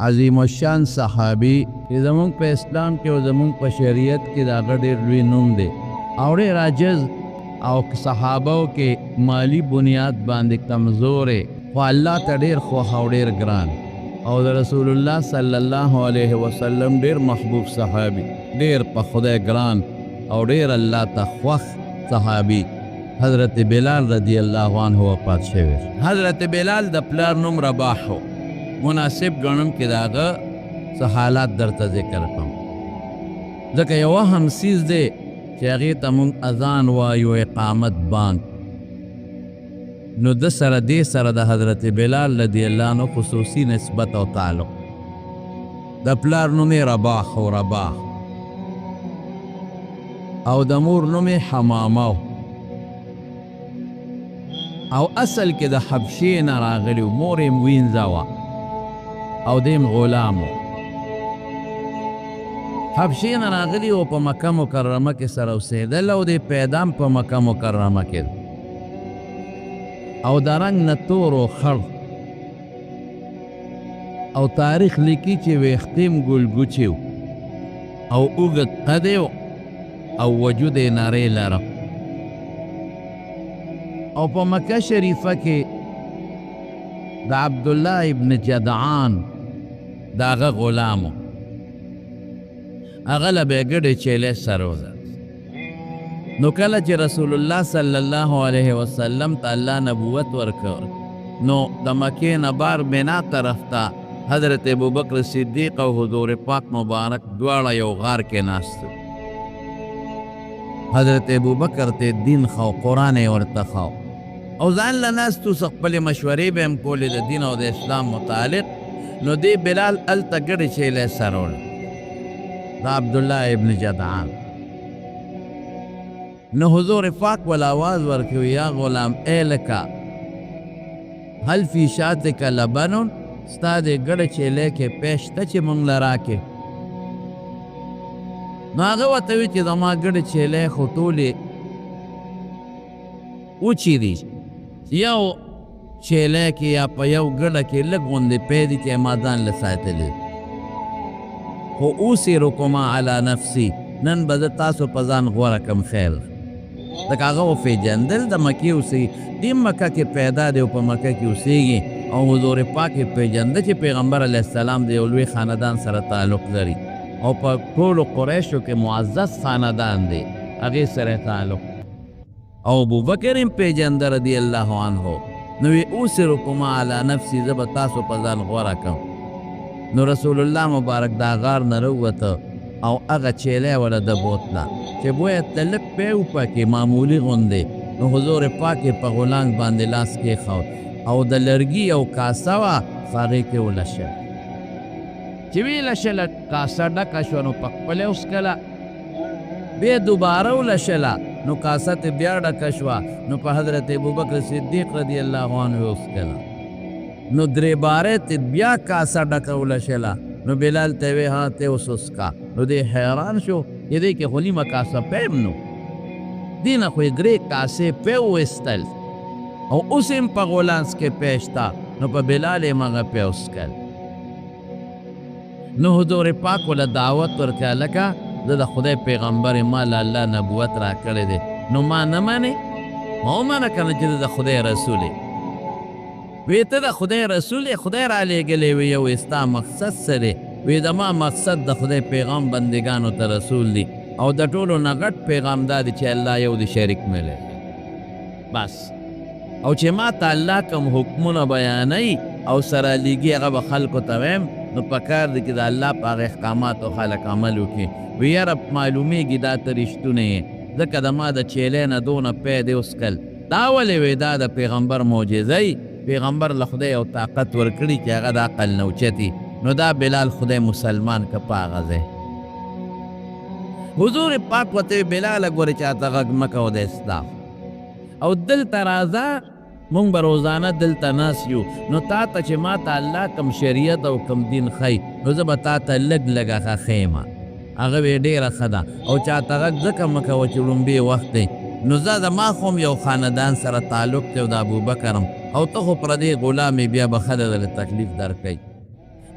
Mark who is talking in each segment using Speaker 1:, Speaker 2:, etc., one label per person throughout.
Speaker 1: عظیم الشان صحابي چې زمونږ په اسلام کې او زمونږ په شریعت کې د هغه ډېر لوی نوم دی او ډېر عاجز او صحابو کې مالی بنیاد باندې کمزورې خو الله ته ډېر خوښ او ډېر ګران او د رسول الله صلی الله علیه وسلم ډېر محبوب صحابي ډېر په خدای ګران او ډېر الله ته خوښ صحابي حضرت بلال رضی الله عنه وفات شوی. حضرت بلال د پلار نوم رباح و. مناسب ګڼم کې د هغه څه حالات درته ذکر کړم ځکه یوه هم څیز دی چې هغې ته موږ اذان وایو اقامت بانک نو د سره دې سره د حضرت بلال رضی الله عنه خصوصي نسبت او تعلق د پلار نوم یې رباح او رباح او د مور نوم یې حمامه او اصل کې د حبشې نه راغلی و مور یې وینځه وه او دیم غلامو حبشې نه راغلی او په مکه مکرمه کې سره اوسېدل او د پیدام په مکه مکرمه کې او د رنګ نه تور و خړ او تاریخ لیکي چې ویښتیم ګلګوچي او اوږد قد او وجود یې نری لره او په مکه شریفه کې د عبدالله ابن جدعان د هغه غلامو هغه له به یې ګډې چیلې سره وځه نو کله چې رسول الله صلی الله علیه وسلم ته الله نبوت ورکړ نو د مکې نه بار بنا طرف ته حضرت ابوبکر صدیق او حضور پاک مبارک دواړه یو غار کې ناست حضرت ابوبکر ته دین خو قرآن یې ورته خو او ځان له ناستو څه خپلې مشورې به هم کولې د دین او د اسلام متعلق نو دې بلال هلته ګډې چیلې سره وړل د عبدالله ابن جدعان نو حضور پاک ول آواز ورکړ یا غلام ای لکه هل فی شاتک لبنون ستا دې ګډې چیلې کې پیش ته چې موږ له راکې نو هغه ورته وي چې زما ګډې چیلې خو ټولې اوچې دي یو چیلې کې یا په یو ګډه کې لږ غوندې پی دي چې ما ځان له ساتلې خو اوسیرکما علی نفسي نن به زه تاسو په ځان غوره کم خیر لکه هغه وپېژندل د مکې اوسېږي دې مکه کې پیدا دی او په مکه کې اوسېږي او حضور پاک یې پېژنده چې پیغمبر علیه السلام د یو لوی خاندان سره تعلق لري او په ټولو قریشو کې معزز خاندان دی هغې سره تعلق او ابوبکر هم پېژنده رضی الله عنه نو وی اوسرکما علی نفسي زه به تاسو په ځان غوره کړم نو رسول الله مبارک دا غار نه راووته او هغه چیلې وله د بوتله چې بویه ته لږ پی وپکې معمولي غوندې نو حضور پاک یې په غولانګ باندې لاس کېښود او د لرګي یو کاسه وه هغې کې ولشل چې ویې لشله کاسه ډکه شوه نو په خپله وڅکله بیا دوباره ولشله نو کاسه ته بیا ډکه شوه نو په حضرت ابوبکر صدیق رضی الله عنه وڅکله نو درې بارې ته بیا کاسه ډکه ولشله نو بلال ته وی ها ته اوس وڅکه نو دی حیران شو چې دې کې خو نیمه کاسه پیم نو دې نه خو یې درې کاسې پی وویستل او اوس هم په غولانس کې پی شته نو په بلال یې هغه پی وڅکل نو حضور پاک وله دعوت ورکړه لکه زه د خدای پیغمبر ما له الله نبوت را کړی دی نو ما نه منې ما ومنه که نه چې د خدای رسول یې وی ته د خدای رسول یې خدای را لېږلی وي یو ستا مقصد څه دی وی زما مقصد د خدای پیغام بندګانو ته رسول دی او د ټولو نه غټ پیغام دا دی چې الله یو دی شریک ملی بس او چې ما ته الله کوم حکمونه بیانوي او سره لیږي هغه به خلکو ته ویم نو پکار دی چې د الله په هغه احکاماتو خلک عمل وکړي وی یاره معلومیږي دا ته رښتونه یې ځکه د ما د چیلې نه دونه پی دی وڅکل دا ولې وی دا د پیغمبر معجزه پیغمبر له خدای یو طاقت ورکړي چې هغه د عقل نه اوچتي نو دا بلال خدای مسلمان که په هغه ځای حضور پاک ورته بلاله ګورې چاته غږ مه کوه د اسلام او دلته راځه مونږ به روزانه دلته ناست یو نو تا ته چې ما ته الله کم شریعت او کم دین ښیي نو زه به تا ته لږ لږه ښه ښیم هغه به یې ډېره ښه ده او چاته غږ ځکه مه کوه چې لومبې وخت دی نو زه زما خو هم یو خاندان سره تعلق دی او د ابوبکر هم او ته خو پردې غلام یې بیا به ښه ده درله تکلیف درکوي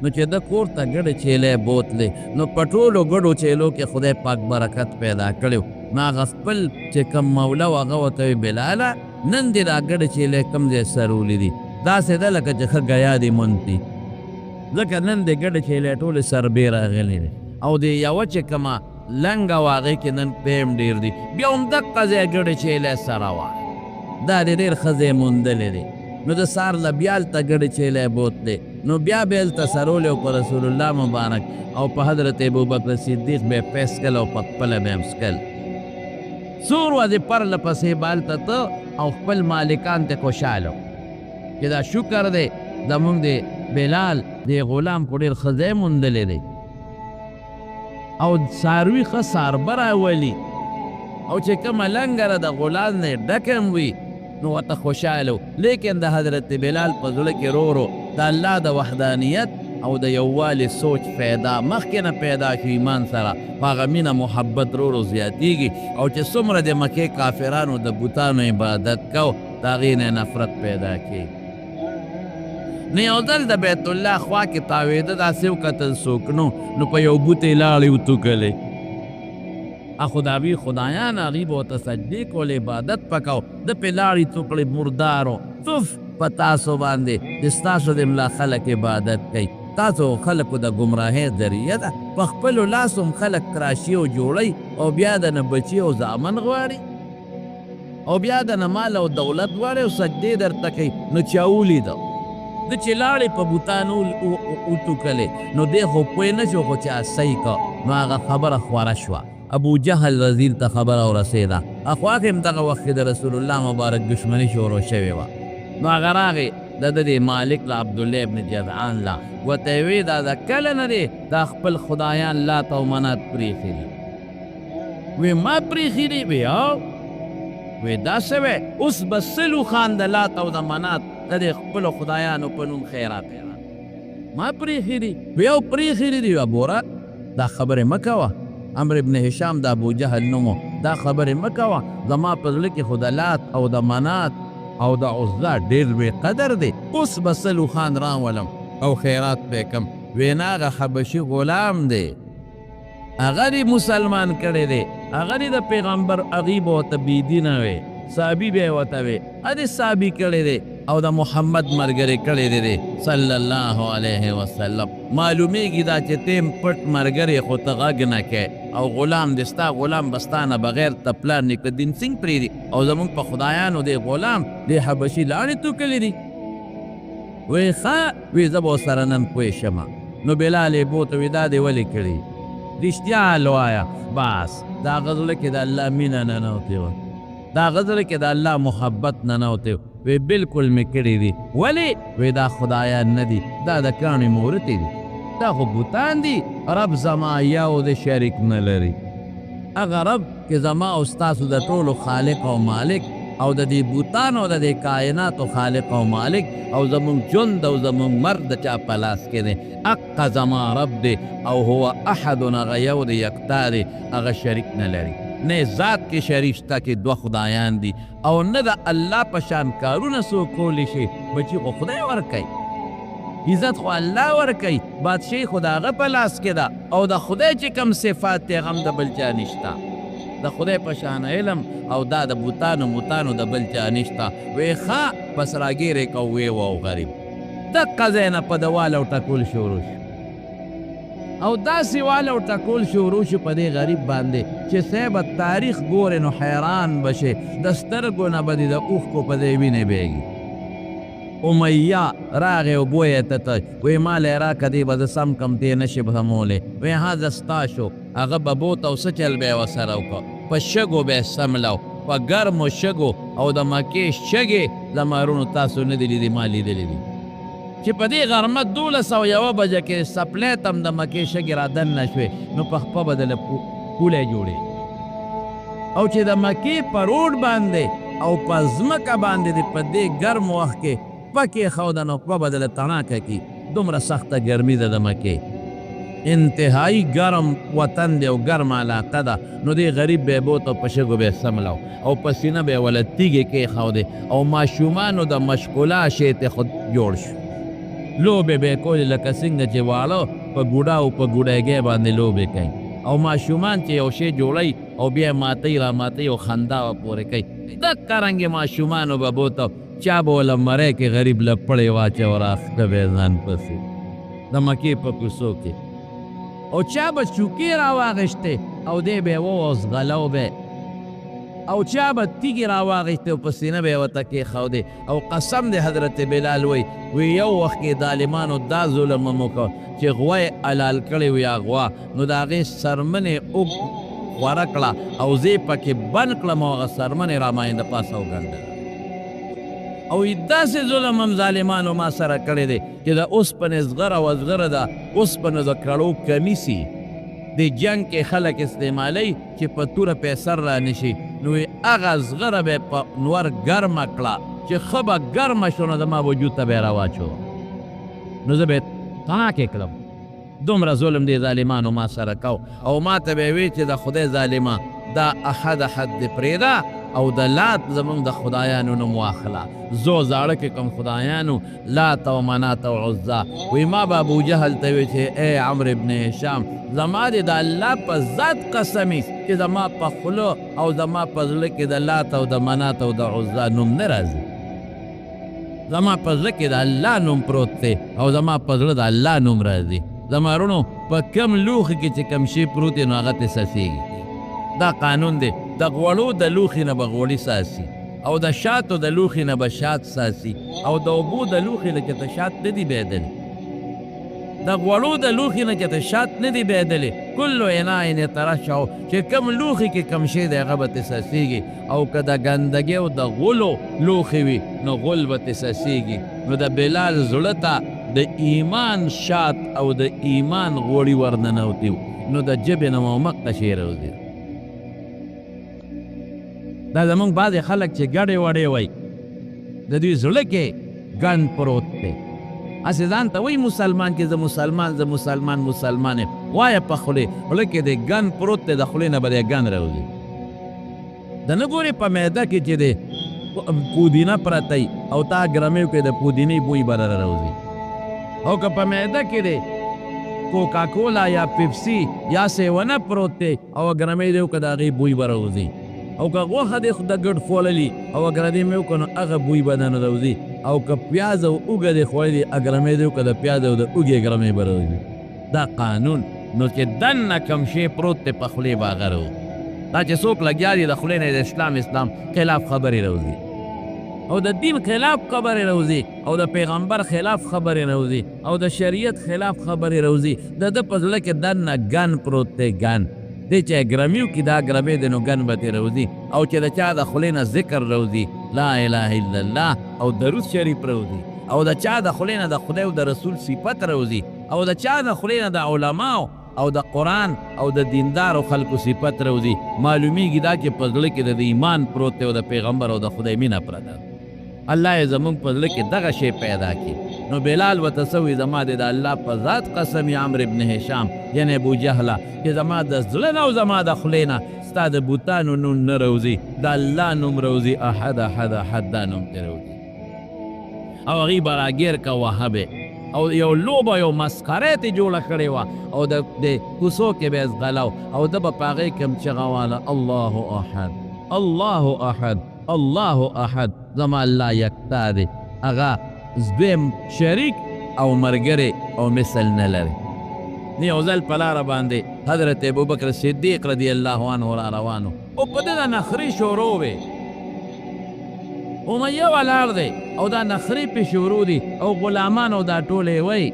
Speaker 1: نو چې د کور ته ګډې چیلې بوتلې نو په ټولو ګډو چیلو کې خدای پاک برکت پیدا کړی نو هغه خپل چې کم موله و هغه ورته وی بلاله نن دې دا ګډې چیلې کوم ځای سرولي دي داسې ده لکه چې ښه ګیا دي منتي ځکه نن دې ګډې چیلې ټولې سربې راغلې دي او د یوه چې کومه لنګه و هغې کې نن پیم ډېر دي بیا هم دقه ځای ګډې چیلې سره وه دا دې ډېر ښه ځای موندلې دی نو د سار له بیا هلته ګډې چیلی بوتلې نو بیا به هلته سرولې او په رسول الله مبارک او په حضرت ابوبکر صدیق به یې پیس کل او په خپله به یې هم څکل څو ورځې پرله پسې به هلته ته او خپل مالکان ته خوشحاله چې دا شکر دی زمونږ د بلال د غلام خو ډېر ښه ځای موندلی دی او څاروي ښه څاربه راولي او چې کومه لنګره د غلام نه ډکه هم وي نو ورته خوشحاله و لیکن د حضرت بلال په زړه کې رو د الله د وحدانیت او د یووالي سوچ پیدا مخکې نه پیدا شو ایمان سره په هغه مینه محبت رو زیاتیږي او چې څومره د مکې کافرانو د بوتانو عبادت کو د هغې نه نفرت پیدا کېږي نو یو ځل د بیت الله خوا کې تاوېده داسې وکتل څوک نو په یو بوت یې لاړې وتوکلې اخو دا وی خدایان هغې به ورته سجدې کول عبادت پکاو د پې لاړې څوکړې مردارو توف په تاسو باندې د ستاسو د ملا خلک عبادت کوي تاسو خلکو د ګمراهۍ ذریعه ده په خپلو لاسو هم خلک تراشي او جوړوي او بیا د نه بچي او زامن غواړي او بیا د نه مال او دولت غواړي او سجدې درته کوي نو چا ولیده د چې لاړې په بوتانو وټوکلې نو دی خو پوه نه شو خو چې صحیح که نو هغه خبره خوره شوه ابو جهل وزیر ته خبره ورسېده اخوا کې هم دغه وخت کې د رسول الله مبارک دشمني شروع شوې وه نو هغه راغې د د مالک له عبدالله ابن جدعان له ورته یې وی دا د کله نه دی دا خپل خدایان لات او منات پرېښي دي وی ما پرېښي دي وی او وی دا څه وی اوس به سلو خان د لات او د منات د دې خپلو خدایانو په نوم خیرات ما پرېښي دي وی او پرېښي دي وی بوره دا خبرې مه کوه عمر ابن هشام د ابو جهل نومو دا خبرې مه کوه زما په زړه کې خو د لات او د منات او د عزا ډېر بې قدر دی اوس به سلو خان راولم او خیرات به کم وینا هغه حبشي غلام دی هغه دې مسلمان کړی دی هغه دې د پیغمبر هغې به ورته بېدینه وی صحابي به یې ورته وی ادې صحابي کړی دی او د محمد ملګری کړی دی صلی الله علیه وسلم معلومیږي دا چې تیم پټ ملګری خو ته غږ نه کوې او غلام دې ستا غلام به ستا نه بغیر ته پلار نیکه دین سنګ پرېږدي او زمونږ په خدایانو دې غلام دې حبشي لاړې توکلې دي وی ښه وی زه به ورسره نن پوه شمه نو بلال یې بوته وی دا دې ولې کړي رښتیا لوایه بس دا هغه زړه کې د الله مینه ننوتې وه دا هغه زړه کې د الله محبت ننوتې وی بالکل مې کړي دي ولې وی دا خدایان نه دي دا د کاڼې مورتې دي دا خو بوتان دي رب زما یو د شریک نه لري هغه رب چې زما او ستاسو د ټولو خالق او مالک او د دې بوتانو د دې کائناتو خالق او مالک او زمونږ ژوند او زمونږ مرګ د چا په لاس کې دی حقه زما رب دی او هو احد هغه یو دی یکتا دی هغه شریک نه لري نه ذات کې شریک شته کې دوه خدایان دي او نه د الله په شان کارونه څوک کولی شي بچي خو خدای ورکوي عزت خو الله ورکوي بادشاهي خو د هغه په لاس کې ده او د خدای چې کوم صفات دی هغه هم د بل چا نشته د خدای په شان علم او دا د بوتانو موتانو د بل چا نشته وی ښه بس راګیرې کو وی و غریب دقه ځای نه په د واله او ټکول شروع شو او داسې واله او ټکول شروع شو په دې غریب باندې چې صاحب تاریخ ګورې نو حیران بشې د سترګو نه به دې د اوښکو په دې وینې بیږي امیه راغې او بویې ته ته وی مال یې راکړه دې به زه سم کم دې نشي سمولی وی ها زه ستا شو هغه به بوت او څه چل به یې ورسره وکړه په شګو به یې سملو په ګرمو شګو او د مکې شګې زمارونو تاسو نه دي لیدي ما لیدلي دي چې په دې غرمه 1201 بجه کې سپلی ته هم د مکې شګې را دننه شوې نو په خپه به دله پولی جوړې او چې د مکې په روډ باندې او په ځمکه باندې د په دې ګرم وخت کې پکې ښوده نو خپه به دله تڼاکه کي دومره سخته ګرمي ده د مکې انتهایی ګرم وطن دی او ګرم علاقه ده نو دې غریب به یې بوت او په شګو به یې سملو او په سینه به یې وله تیږې کېښودې او ماشومانو د مشغولا شی ته خود جوړ شو لوبې به یې کولې لکه څنګه چې واړه په ګوډا او په ګوډیګۍ باندې لوبې کوي او ماشومان چې یو شی جوړوي او بیا ماتوي را ماتوي او خندا ورپورې کوي دقه رنګې ماشومانو به بوته چا به وله مرۍ کې غریب له پړې واچوه راښکته به یې ځان پسې د مکې په کوڅو کې او چا به چوکۍ راواغېشتې او دی به یې ووځ غلو به او چا به تیږې راواغېستې او په سینه به یې ورته کېښودې او قسم دی حضرت بلال وی یو وخت کې ظالمانو دا ظلم هم وکړ چې غوا یې حلال کړې وي یا غوا نو د هغې سرمنې خوره کړه او زه یې پکې بند کړم او هغه سرمنې را ماینده پاسه وګنډله او داسې ظلم هم ظالمانو ما سره کړی دی چې د اوسپنې زغره وزغره ده اوسپنه د کړو کمیسي د جنګ کې خلک استعمالی چې په توره پیسر را نشي نو هغه زغره به په نور ګرمه کړه چې ښه به ګرمه شو نو زما وجود ته به یې راواچوه نو زه به یې تناکې کړم دومره ظلم دی ظالمانو ما سره کو او ما ته به یې وی چې د خدای ظالمه دا احد دې پرېږده او د لات زمونږ د خدایانو نوم واخله زو زاړه کې کوم خدایانو لات او منات او عزا وی ما به ابو جهل ته وی چې ای عمرو ابن هشام زما دې د الله په ذات قسمي چې زما په خوله او زما په زړه کې د لات او د منات او د عزا نوم نه راځي زما په زړه کې د الله نوم پروت دی او زما په زړه د الله نوم راځي زما رونو په کم لوښي کې چې کم شی پروت دی نو هغه ته سسیږي دا قانون دی د غوړو د لوښي نه به غوړي ساسي او د شاتو د لوښي نه به شات ساسي او د اوبو د لوښي نه چې ته شات نه دي بهدلی د غوړو د لوښي نه چې ته شات نه دي بهدلی کلو اناء یترشح چې کم لوښي کې کم شی دی هغه به ترې ساسیږي او که د ګندګۍ او د غولو لوښي وي نو غول به ترې ساسیږي نو د بلال زړه ته د ایمان شات او د ایمان غوړي ورننوتي نو د ژبې نه مو مقته شی راوځي دا زمونږ بعضې خلک چې ګډې وډې وایي د دوی زړه کې ګن پروت دی هسې ځان ته وایي مسلمان کې زه مسلمان یم وایه په خولې خوله کې د ګن پروت دی د خولې نه به دی ګن راوځي د نه ګورې په معده کې چې دی پودینه پرته وي او تا ګرمیو کې د پودینې بوی به راوځي او که په معده کې دی کوکاکولا یا پیپسي یا سیونه پروت دی او ګرمی دی که د هغې بوی به راوځي او که غوښه دی خو د ګډ خوړلي او اګر دې مې وکړو نو هغه بوی به نه راوځي او که پیاز او اوږه دې خوړلي اګرمې دې وکړه د پیاز او د اوږې ګرمې به راوځي دا قانون نو چې دننه کم شی پروت دی په خولې به هغه راو دا چې څوک لګیا دي د خولې نه د اسلام خلاف خبرې راوځي او د دین خلاف خبرې راوځي او د پیغمبر خلاف خبرې راوځي او د شریعت خلاف خبرې راوځي د ده په زړه کې دننه ګن پروت دی ګن دی چې ګرمیو کې دا ګرمې دی نو ګن به ترې راوځي او چې د چا د خولې نه ذکر راوځي لا اله الا الله او درود شریف راوځي او د چا د خولې نه د خدای او د رسول صفت راوځي او د چا د خولې نه د علماو او د قرآن او د دیندارو خلکو صفت راوځي معلومیږي دا چې په زړه کې د ایمان پروت دی او د پیغمبر او د خدای مینه پرته الله یې زمونږ په زړه کې دغه شی پیدا کړي نو بلال ورته څه وایي زما د الله په ذات قسم عمرو ابن هشام یعنې ابو جهله چې زما د زړه نه او زما د خولې نه ستا د بوتانو نوم نه راوځي د الله نوم راوځي احد دا نوم ترې راوځي او هغې به راګیر که وهبې او یو لوبه یو مسخره ترې جوړه کړې وه او د کوڅو کې به یې ځغلو او ده به په هغې کې هم چغه واله الله احد زما الله یکتا دی هغه دویم شریک او مرګري او مثل نه لري یو ځل په لاره باندې حضرت ابوبکر صدیق رضی الله عنه را روانو او په ده د نخرې شروع وې امیه ولاړ دی او دا نخرې پې شروع دي او غلامان او دا ټولې وی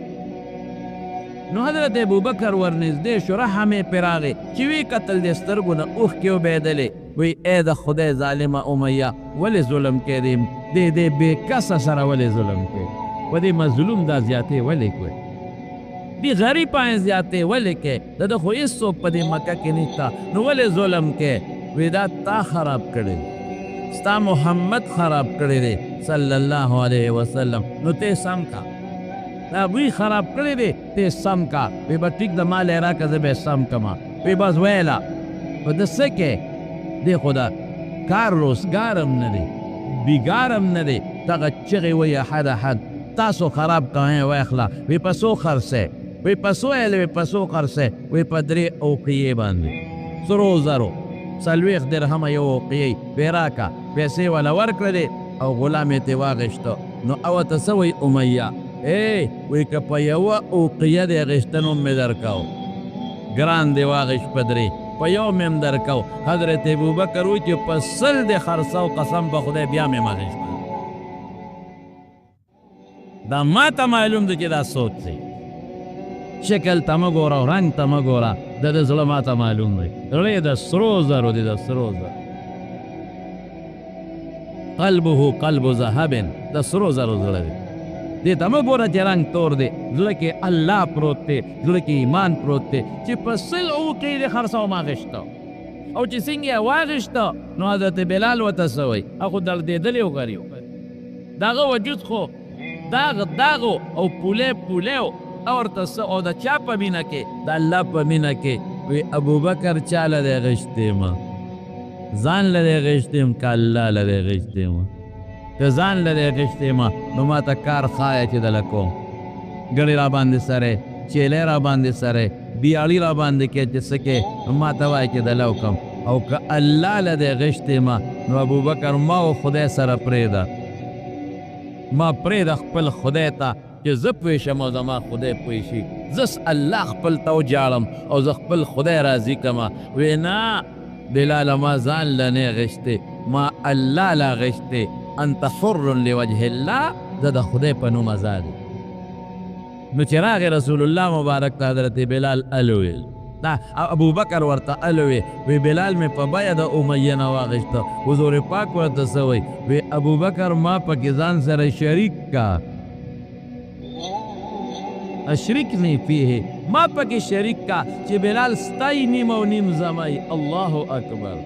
Speaker 1: نو حضرت ابوبکر ورنږدې شو رحم یې پرې راغی چې وی کتل د سترګو نه اوښکې وبهېدلې وی ای د خدای ظالمه امیه ولې ظلم کوې دې بې کسه سره ولې ظلم کوې په دې مظلوم دا زیاتې ولې کوې دې غریب باندې زیاتې ولې کوې د ده خو هېڅوک په دې مکه کې نشته نو ولې ظلم کوې وی دا تا خراب کړی ستا محمد خراب کړی دی صلی الله علیه وسلم نو ته سم کا دا وی خراب کړی دی ته سم کا وی به ټیک د مال یې راکړه زه به یې سم کما وی بس ویله په ده څه کې دی خو دا کار روزګار هم نه دی بیګار هم نه دی دغه چغې وایي احد تاسو خراب کہیں واخلا وی پسو خرسه وی پسو ایل وی پسو خرسه وی پدری اوقیه باندې سرو زرو سلویخ درهم یو اوقیه پیراکا پیسې ولا ورکړلې او غلام ته واغشتو نو او تسوي امیہ وی که په یوه اوقیه د غشتنو مې درکاو ګران دی واغش پدری په یو مې هم درکاو حضرت ابوبکر وی چې په سل د خرڅاو قسم په خدای بیا مې مغشت دا ما ته معلوم دی چې دا سوچ دی شکل ته مه ګوره او رنګ ته مه ګوره د ده زړه ما ته معلوم دی زړه د سرو زرو دی د سرو زرو قلبه قلب ذهب د سرو زرو زړه دی دې ته مه ګوره چې رنګ تور دی زړه کې الله پروت دی زړه کې ایمان پروت دی چې په سل اوقې د خرڅاو ما غشته او چې څنګه یې واغشته نو حضرت بلال ورته څه وایي هغه دردېدلی و غریو د هغه وجود خو داغ او پولی او ورته څه او د چا په مینه کې د الله په مینه کې وی ابوبکر چا له دی غشتی ما ځان له دی غشتی م که الله له دی غشتی ما که ځان له دی غشتی ما نو ما ته کار ښایه چې دله کوم ګړې را باندې سره چیلی را باندې سره بیاړي را باندې کې چې څه کې ما ته وایي چې دله وکم او که الله له دی غشتی ما نو ابوبکر ما و خدای سره پرېږده ما پرېږده خپل خدای ته چې زه پوه شم او زما خدای پوه شي زه الله خپل ته وجاړم او زه خپل خدای راضي کړم وی نه بلاله ما ځان له نه غشتې ما الله لا غشتې انت حر لوجه الله زه د خدای په نوم ازاد نو چې راغی رسول الله مبارک ته حضرت بلال الویل دا ابوبکر ورته الوی وی بلال مې په بیه د امیه نه واغشته حضور پاک ورته څه وی وی ابوبکر ما پکې ځان سره شریک کا اشرکنی فیه ما پکې شریک کا چې بلال ستی نیم او نیم زمای الله اکبر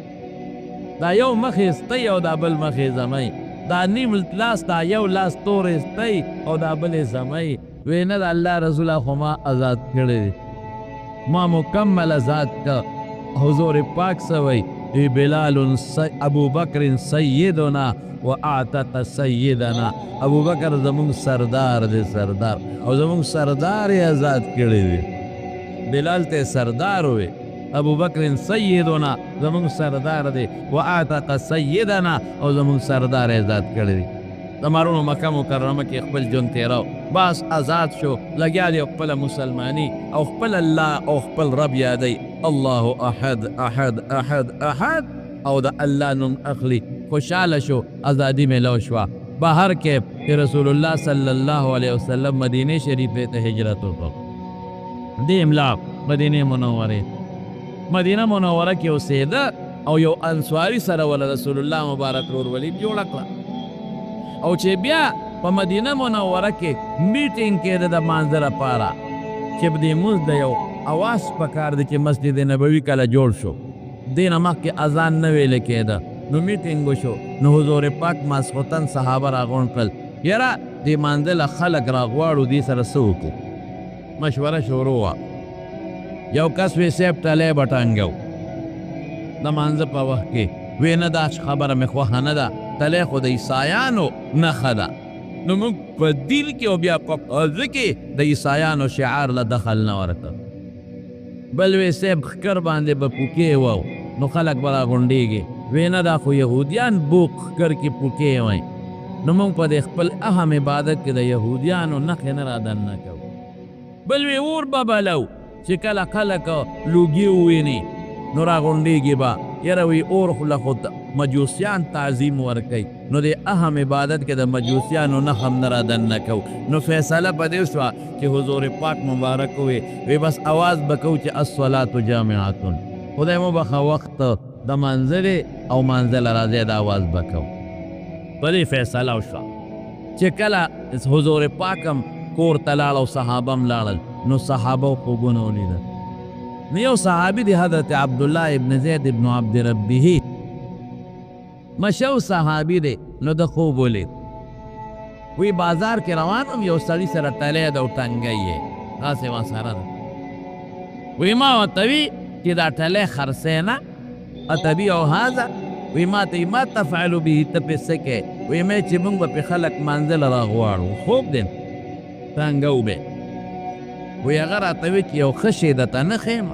Speaker 1: دا یو مخې ستی او دا بل مخې زمای دا نیم لاس دا یو لاس تورې ستی او دا بل زمای وی نه د الله رسوله خو ما آزاد کړی ما مکمل آزاد کا حضور پاک سوئی بلال ابو بکر سیدنا و اعتق سیدنا ابو بکر زمون سردار دی سردار او زمون سردار آزاد کړی دی بلال ته سردار ہوئے ابو بکر سیدنا زمون سردار دی و اعتق سیدنا او زمون سردار آزاد کړی دی دمارونو مکه مکرمه کې خپل جون تیراو باس آزاد شو لګیا دی خپل مسلمانی او خپل الله او خپل رب یادی الله احد احد احد احد او د الله نوم اخلي خوشاله شو ازادي ملو شو بهر کې رسول الله صلی الله علیه وسلم مدینه شریفه ته هجرت وکړ دی املاق مدینه منوره کې اوسېده او یو انصاری سره ول رسول الله مبارک ورولې جوړ کړ او چې بیا په مدینه منوره کې میټینګ کېده د مانځه لپاره چې په دې مونځ د یو اواز پکار دی چې مسجد نبوي کله جوړ شو دې نه مخکې اذان نه ویل کېده نو میټینګ وشو نو حضور پاک ماسخوتن صحابه راغونډ کړل یاره دې مانځه له خلک راغواړو دې سره څه وکړو مشوره شروع وه یو کس وی صاحب تلی به ټانګو د مانځه په وخت کې وی نه دا خبره مې خوښه نه ده تلی خو د عیسایانو نښه ده نو موږ په دین کې او بیا په ښځه کې د عیسایانو شعار له دخل نه ورته بل وی صاحب ښکر باندې به پوکې وو نو خلک به راغونډېږي وی نه دا خو یهودیان بوک ښکر کې پوکې وای نو موږ په دې خپل اهم عبادت کې د یهودیانو نښې نه رادننه کوو بل وی اور به بلو چې کله خلک لوګي وویني نو راغونډېږي به یاره وی اور خو له خو مجوسیان تعظیم ورکوي نو د اهم عبادت کې د مجوسیانو نښه هم نه رادننه کوو نو فیصله په دې شوه چې حضور پاک مبارک وی بس اواز به کوو چې الصلاة جامعتون خدای مو بخه وخت د منزل او منزل راځي د اواز به کوو په دې فیصله وشوه چې کله حضور پاک هم کور ته لاړ او صحابه هم لاړل نو صحابه خوبونه ولیدل نو یو صحابي دی حضرت عبدالله ابن زید ابن عبد ربه مشهور صحابي دی نو د خوب ولید وی بازار کې روانم یو سړي سره ټلی ده او ټنګی یې هسې ورسره ده وی ما ورته وي چې دا ټلی خرڅی نه اتبي او هذا وی ما ته ما تفعلو به ته پې څه کوې وی مې چې موږ به پې خلک منزل راغواړو خوب دی څنګه وبې وی هغه راته وی چې یو ښه شی درته نه ښیم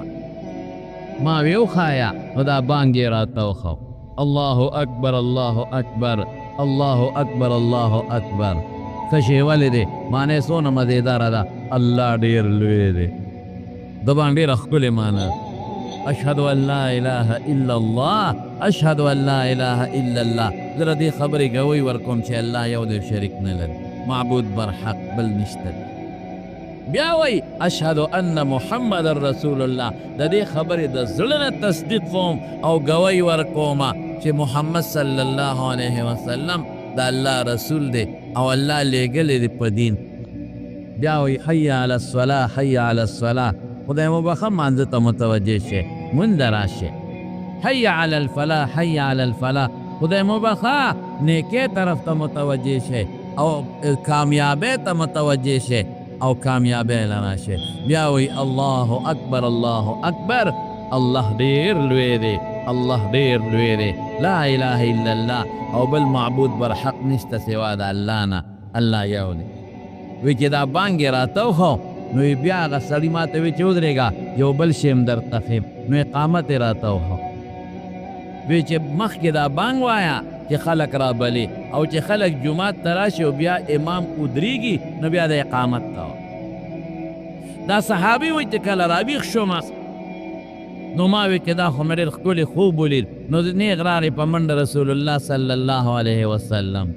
Speaker 1: ما وی وښایه نو دا بانګ یې راته وښو الله اکبر الله اکبر الله اکبر الله اکبر ښه شی ولې دی معنی څونه مزېداره ده الله ډېر لوی دی د باندې ډېره ښکلې معنی اشهد ان لا اله الا الله اشهد ان لا اله الا الله زه دې خبرې ګوی ورکوم چې الله یو دی شریک نه لري معبود بر حق بل نشته بیا وی اشهد ان محمد رسول الله د دې خبرې د زړه نه تصدیق کوم او ګوی ورکوم چې محمد صلی الله علیه وسلم د الله رسول دی او الله لېږلی دی په دین بیا وی حی علی الصلاة حی علی الصلاة خدای مو بخښه مانځه ته متوجه شئ مونځ راشئ حی علی الفلاح حی علی الفلاح خدای مو بخښه نیکۍ طرف ته متوجه شئ او کامیابۍ ته متوجه شئ او کامیابۍ له راشئ بیا وی الله اکبر الله اکبر الله ډېر لوی دی الله ډېر لوی دی لا اله الا الله او بل معبود بر حق نشته سوا د الله نه الله یو دی وی چې دا بانګ یې راته وښو نو بیا هغه سړي ما ته وی چې ودرېږه یو بل شی هم درته ښیم نو اقامت یې راته وښو وی چې مخکې دا بانګ وایه چې خلک رابلي او چې خلک جومات ته راشي او بیا امام ودرېږي نو بیا د اقامت ته دا صحابي وی چې کله راویښ شوم نو ما وی چې دا خو مې ډېر ښکلی خوب ولید نو نیغ راغی په منډه رسول الله صلی الله علیه وسلم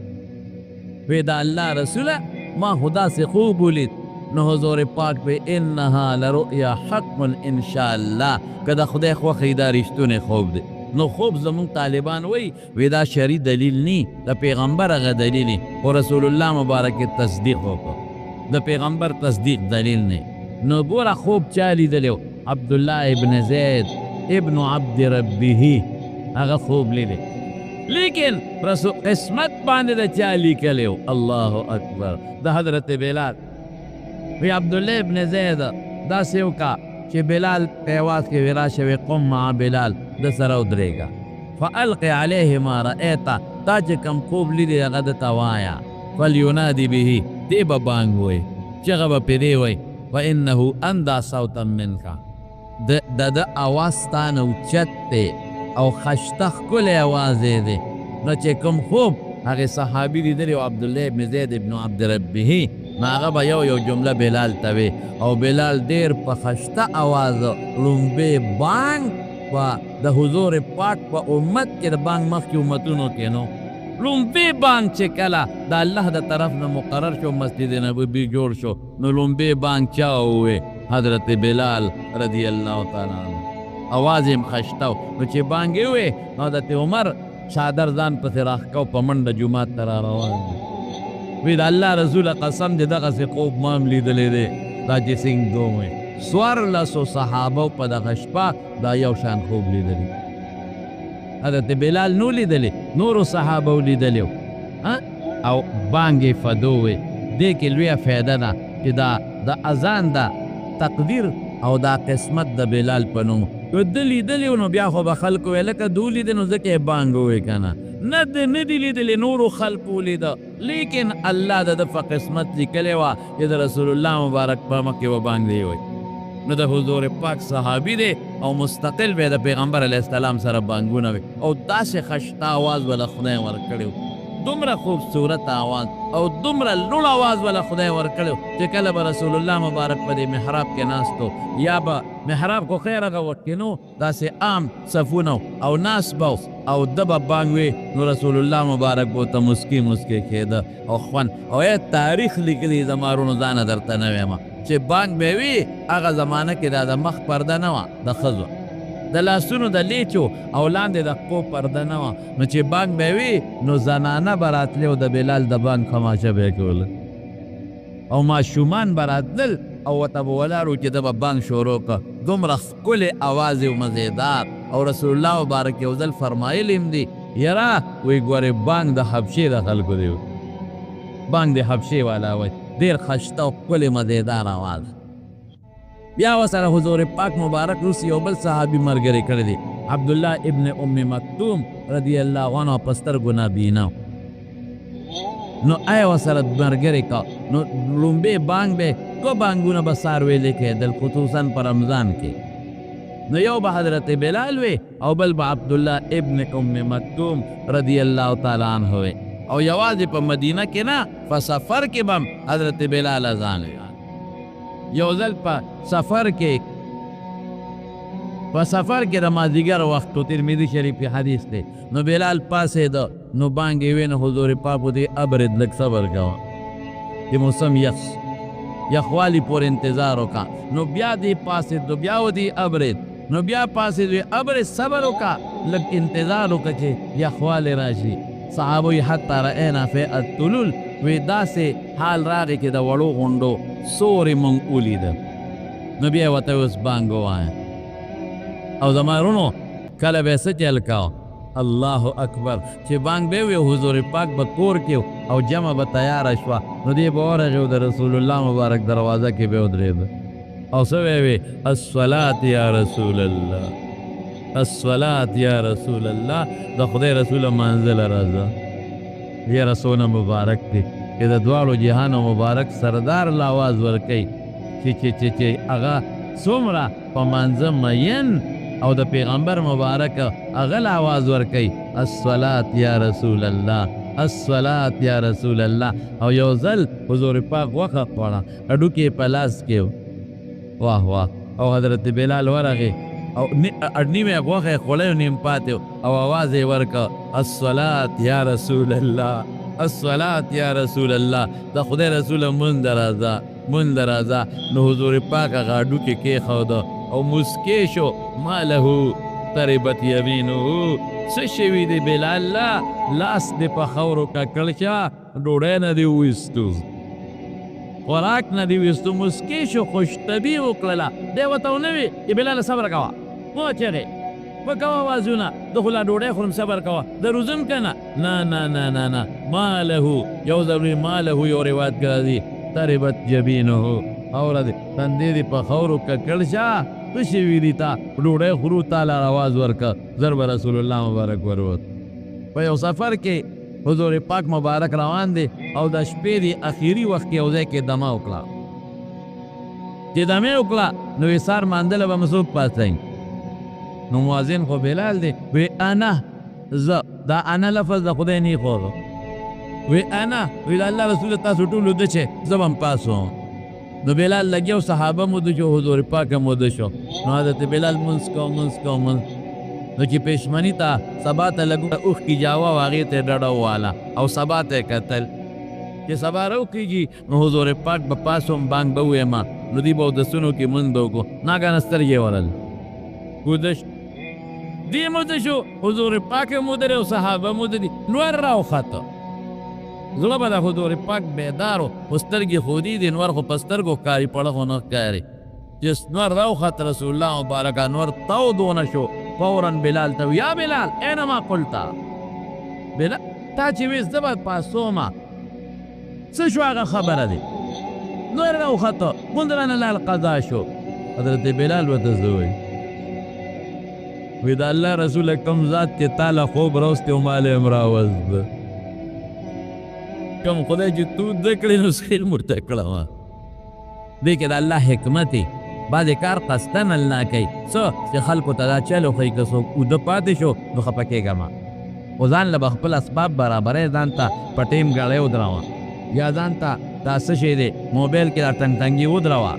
Speaker 1: وی دا الله رسوله ما خو داسې خوب ولید نو حضور پاک په انها لرؤیا حق ان شاء الله که د خدای خوښې دا رښتونی خوب دی نو خوب زمونږ طالبان وی دا شرعي دلیل نی د پیغمبر هغه دلیل خو رسول الله مبارک تصدیق وکړو د پیغمبر تصدیق دلیل نه نو ګوره خوب چا لیدلی عبدالله ابن زید ابن عبد ربه هغه خوب لیدی لیکن رسول قسمت باندې د چا لیکلی الله اکبر د حضرت بلال وی عبدالله ابن زید داسې وکړه چې بلال په اواز کې وی راشه وی قم مع بلال د سره ودرېږه فالق علیه ما رأیت تا چې کوم خوب لیدی هغه درته وایه فلیونادي به دې به بانګ وی چغه به پرې وی فانه اندى صوتا منک د اواز ستا نه اوچت دی او خشته ښکلی اواز یې دی نو چې کوم خوب هغې صحابي لیدلی او عبدالله ابن زید ابن عبد ربه نو هغه به یو جمله بلال ته وی او بلال ډېر په خشته اواز لومبې بانګ په د حضور پاک په امت کې د بانګ مخکې امتونو کې نو لومبې بانګ چې کله د الله د طرف نه مقرر شو مسجد نبوي جوړ شو نو لومبې بانګ چا ووی حضرت بلال رضی الله تعالی عنه اواز یې خشته نو چې بانګ یې ووی نو حضرت عمر چادر ځان پسې راښکو په منډه جومات ته را روان دی وی د الله رسوله قسم دې دغسې خوب ما هم لیدلی دی دا چې څنګه وی 1400 صحابو په دغه شپه دا یو شان خوب لیدلی حضرت بلال نو لیدلی نورو صحابو لیدلی او بانګې فدو وی دې کې لویه فایده ده چې دا د اذان دا تقدیر او دا قسمت د بلال په نوم که ده لیدلی نو بیا خو به خلکو وی لکه دو لیدی نو ځکه یې بانګ ووی که نه نه دی لیدلی نورو خلقو لیده لیکن الله د ده په قسمت لیکلی وه چې د رسول الله مبارک په مخ کې به بانګ دی وی نو د حضور پاک صحابي دی او مستقل به د پیغمبر علیه السلام سره بانګونه وي او داسې خشته آواز وله خدای ورکړی و دومره خوبصورت آواز او دومره لوړ آواز وله خدای ورکړی چې کله به رسول الله مبارک په دې محراب کې ناست یا به محراب خو خیر هغه وخت کې نو داسې عام صفونه او ناس به او ده به بانګ وي نو رسول الله مبارک به ورته مسکي کېده او خوند او تاریخ لیکلي زمارونو ځانه درته نه وایم چې بانګ به وي هغه زمانه کې دا د مخ پرده نه وه د ښځو د لاسونو د لیچو او لاندې د پښو پرده نه وه نو چې بانګ به وي نو زنانه به راتلې او د بلال د بانګ خماشه به یې کوله او ماشومان به راتلل او ورته به ولاړ و چې ده به بانګ شروع کړه دومره ښکلې اواز یې مزېدار او رسول الله مبارک یو ځل فرمایلی هم دي یاره وی ګورې بانګ د حبشې د خلکو دی بانګ د حبشې والا وی ډېر خشته او ښکلې مزېدار اواز بیا ورسره حضور پاک مبارک روس یو بل صحابي ملګری کړی دی عبدالله ابن ام مکتوم رضی الله عنه په سترګو نابینا نو ای ورسره ملګری کا نو لومبی بانګ به کو بانګونه به سار ویلې کېدل خصوصا په رمضان کې. نو یو به حضرت بلال وی او بل به عبدالله ابن ام مکتوم رضی الله تعالی عنہ وی. او یوازې په مدینه کې نه په سفر کې به حضرت بلال اذان وی. یو ځل په سفر کې د مازدیګر وخت و ترمذي شریف کې حدیث دی. نو بلال پاسېده نو بانګ یې وی نه حضور پاک دې ابرد لږ صبر کوه چې موسم یخوالي پورې انتظار وکړه. نو بیا دې پاسېد بیا ودې ابرد نو بیا پاسېد ابرد صبر وکړه لږ انتظار وکړه چې یخوالی راشي. صحابه یې حتی رأینا فی الطلول وی داسې حال راغی چې د وړو غونډو سورې مونږ ولیده. نو بیا یې ورته اوس بانګ ووایه او زما رونو کله به یې څه چل کوه الله اکبر چې بانګ به وي حضور پاک به کور کې او جمع به تیاره شوه. نو دې به ورغې او د رسول الله مبارک دروازه کې به ودرېده او څه به وي الصلاة یا رسول الله الصلاة یا رسول الله د خدای رسول منزل راځه. یا رسول مبارک دی چې د دواړو جهانو مبارک سردار له آواز ورکوي چې هغه څومره په منځه مین او د پیغمبر مبارک هغه له آواز ورکوي الصلاة یا رسول الله الصلاة یا رسول الله. او یو ځل حضور پاک وخه خوړه هډوکي په لاس کې واه واه او حضرت بلال ورغی او نیمه غوښه خوړی نیم پاتې او آواز یې ورکړه الصلاة یا رسول الله الصلاة یا رسول الله د خدای رسول مونږ راځه. نو حضور پاک هغه هډوکي کېښوده او مسکی شو ما له تربت یمینه څه شوي دی بلال لاس دې په خاورو ککړ شه ډوډۍ نه دې ویستو خوراک نه دې ویستو. مسکی شو خوشطبي وکړله دی ورته ونه وي چې بلاله صبر کوه مه چغې مه کوه آوازونه د خو لا ډوډۍ خورم صبر کوه د روزم که نه ما له یو ځل ما له یو روایت کې راځي تربت جبینه اوره دې تندې دې په خاورو ککړ شه څه شوي دي تا ډوډۍ خورو تاله آواز ورکه زر به رسول الله مبارک وروت. په یو سفر کې حضور پاک مبارک روان دی او د شپې دی اخیری وخت کې یو ځای کې دمه وکړه. چې دمې وکړه نو وصار ماندله به مسوک پاسئ. نو مؤذن خو بلال دی وی انا زه دا انا لفظ د خدای نه ایښودو وی انا وی د الله رسول تاسو ټول وده چې زه به هم پاسوم. نو بلال لګیا صحابه مده شو حضور پاک مده شو. نو حضرت بلال منځ کو نو چې پېشمني ته سبا ته لږ اوښکې جاوه و هغې ته ډډه وواله او سبا ته یې کتل چې سبا راوکېږي نو حضور پاک به پاسوم بانګ به وویمه نو دوی به اودسونو کې مونځ به وکړو. ناګهانه سترګې یې ورل کوده دی موده شو حضور پاک موده او صحابه موده دي نور راوخته زړه به د حضور پاک بیدارو خو سترګې خودي دي نور خو په سترګو ښکاري پړه خو نه ښکاري چې نور راوخت رسول الله مبارک نور تود ونه شو. فورا بلال ته یا بلال اینما قلتا بلال تا چې ویس زه به پاسومه څه شو هغه خبره دی نور راوخته مونځ رانه لال قضا شو. حضرت بلال ورته زه وایي وی د الله رسول کوم ذات چې تاله خوب راوستی او مال هم راوزده کوم خدای چې تو زده کړې نو خیر مرته کړه وه دې کې د الله حکمت دی. بعضې کار قصدن الله کوي څه چې خلکو ته دا چل وښایي که څوک اوده پاتې شو نو خفه کېږه خو ځان له به خپل اسباب برابرۍ ځان ته په ټیم ګړی ودروه یا ځان ته دا څه شی دی موبایل کې دا ټنګ ودروه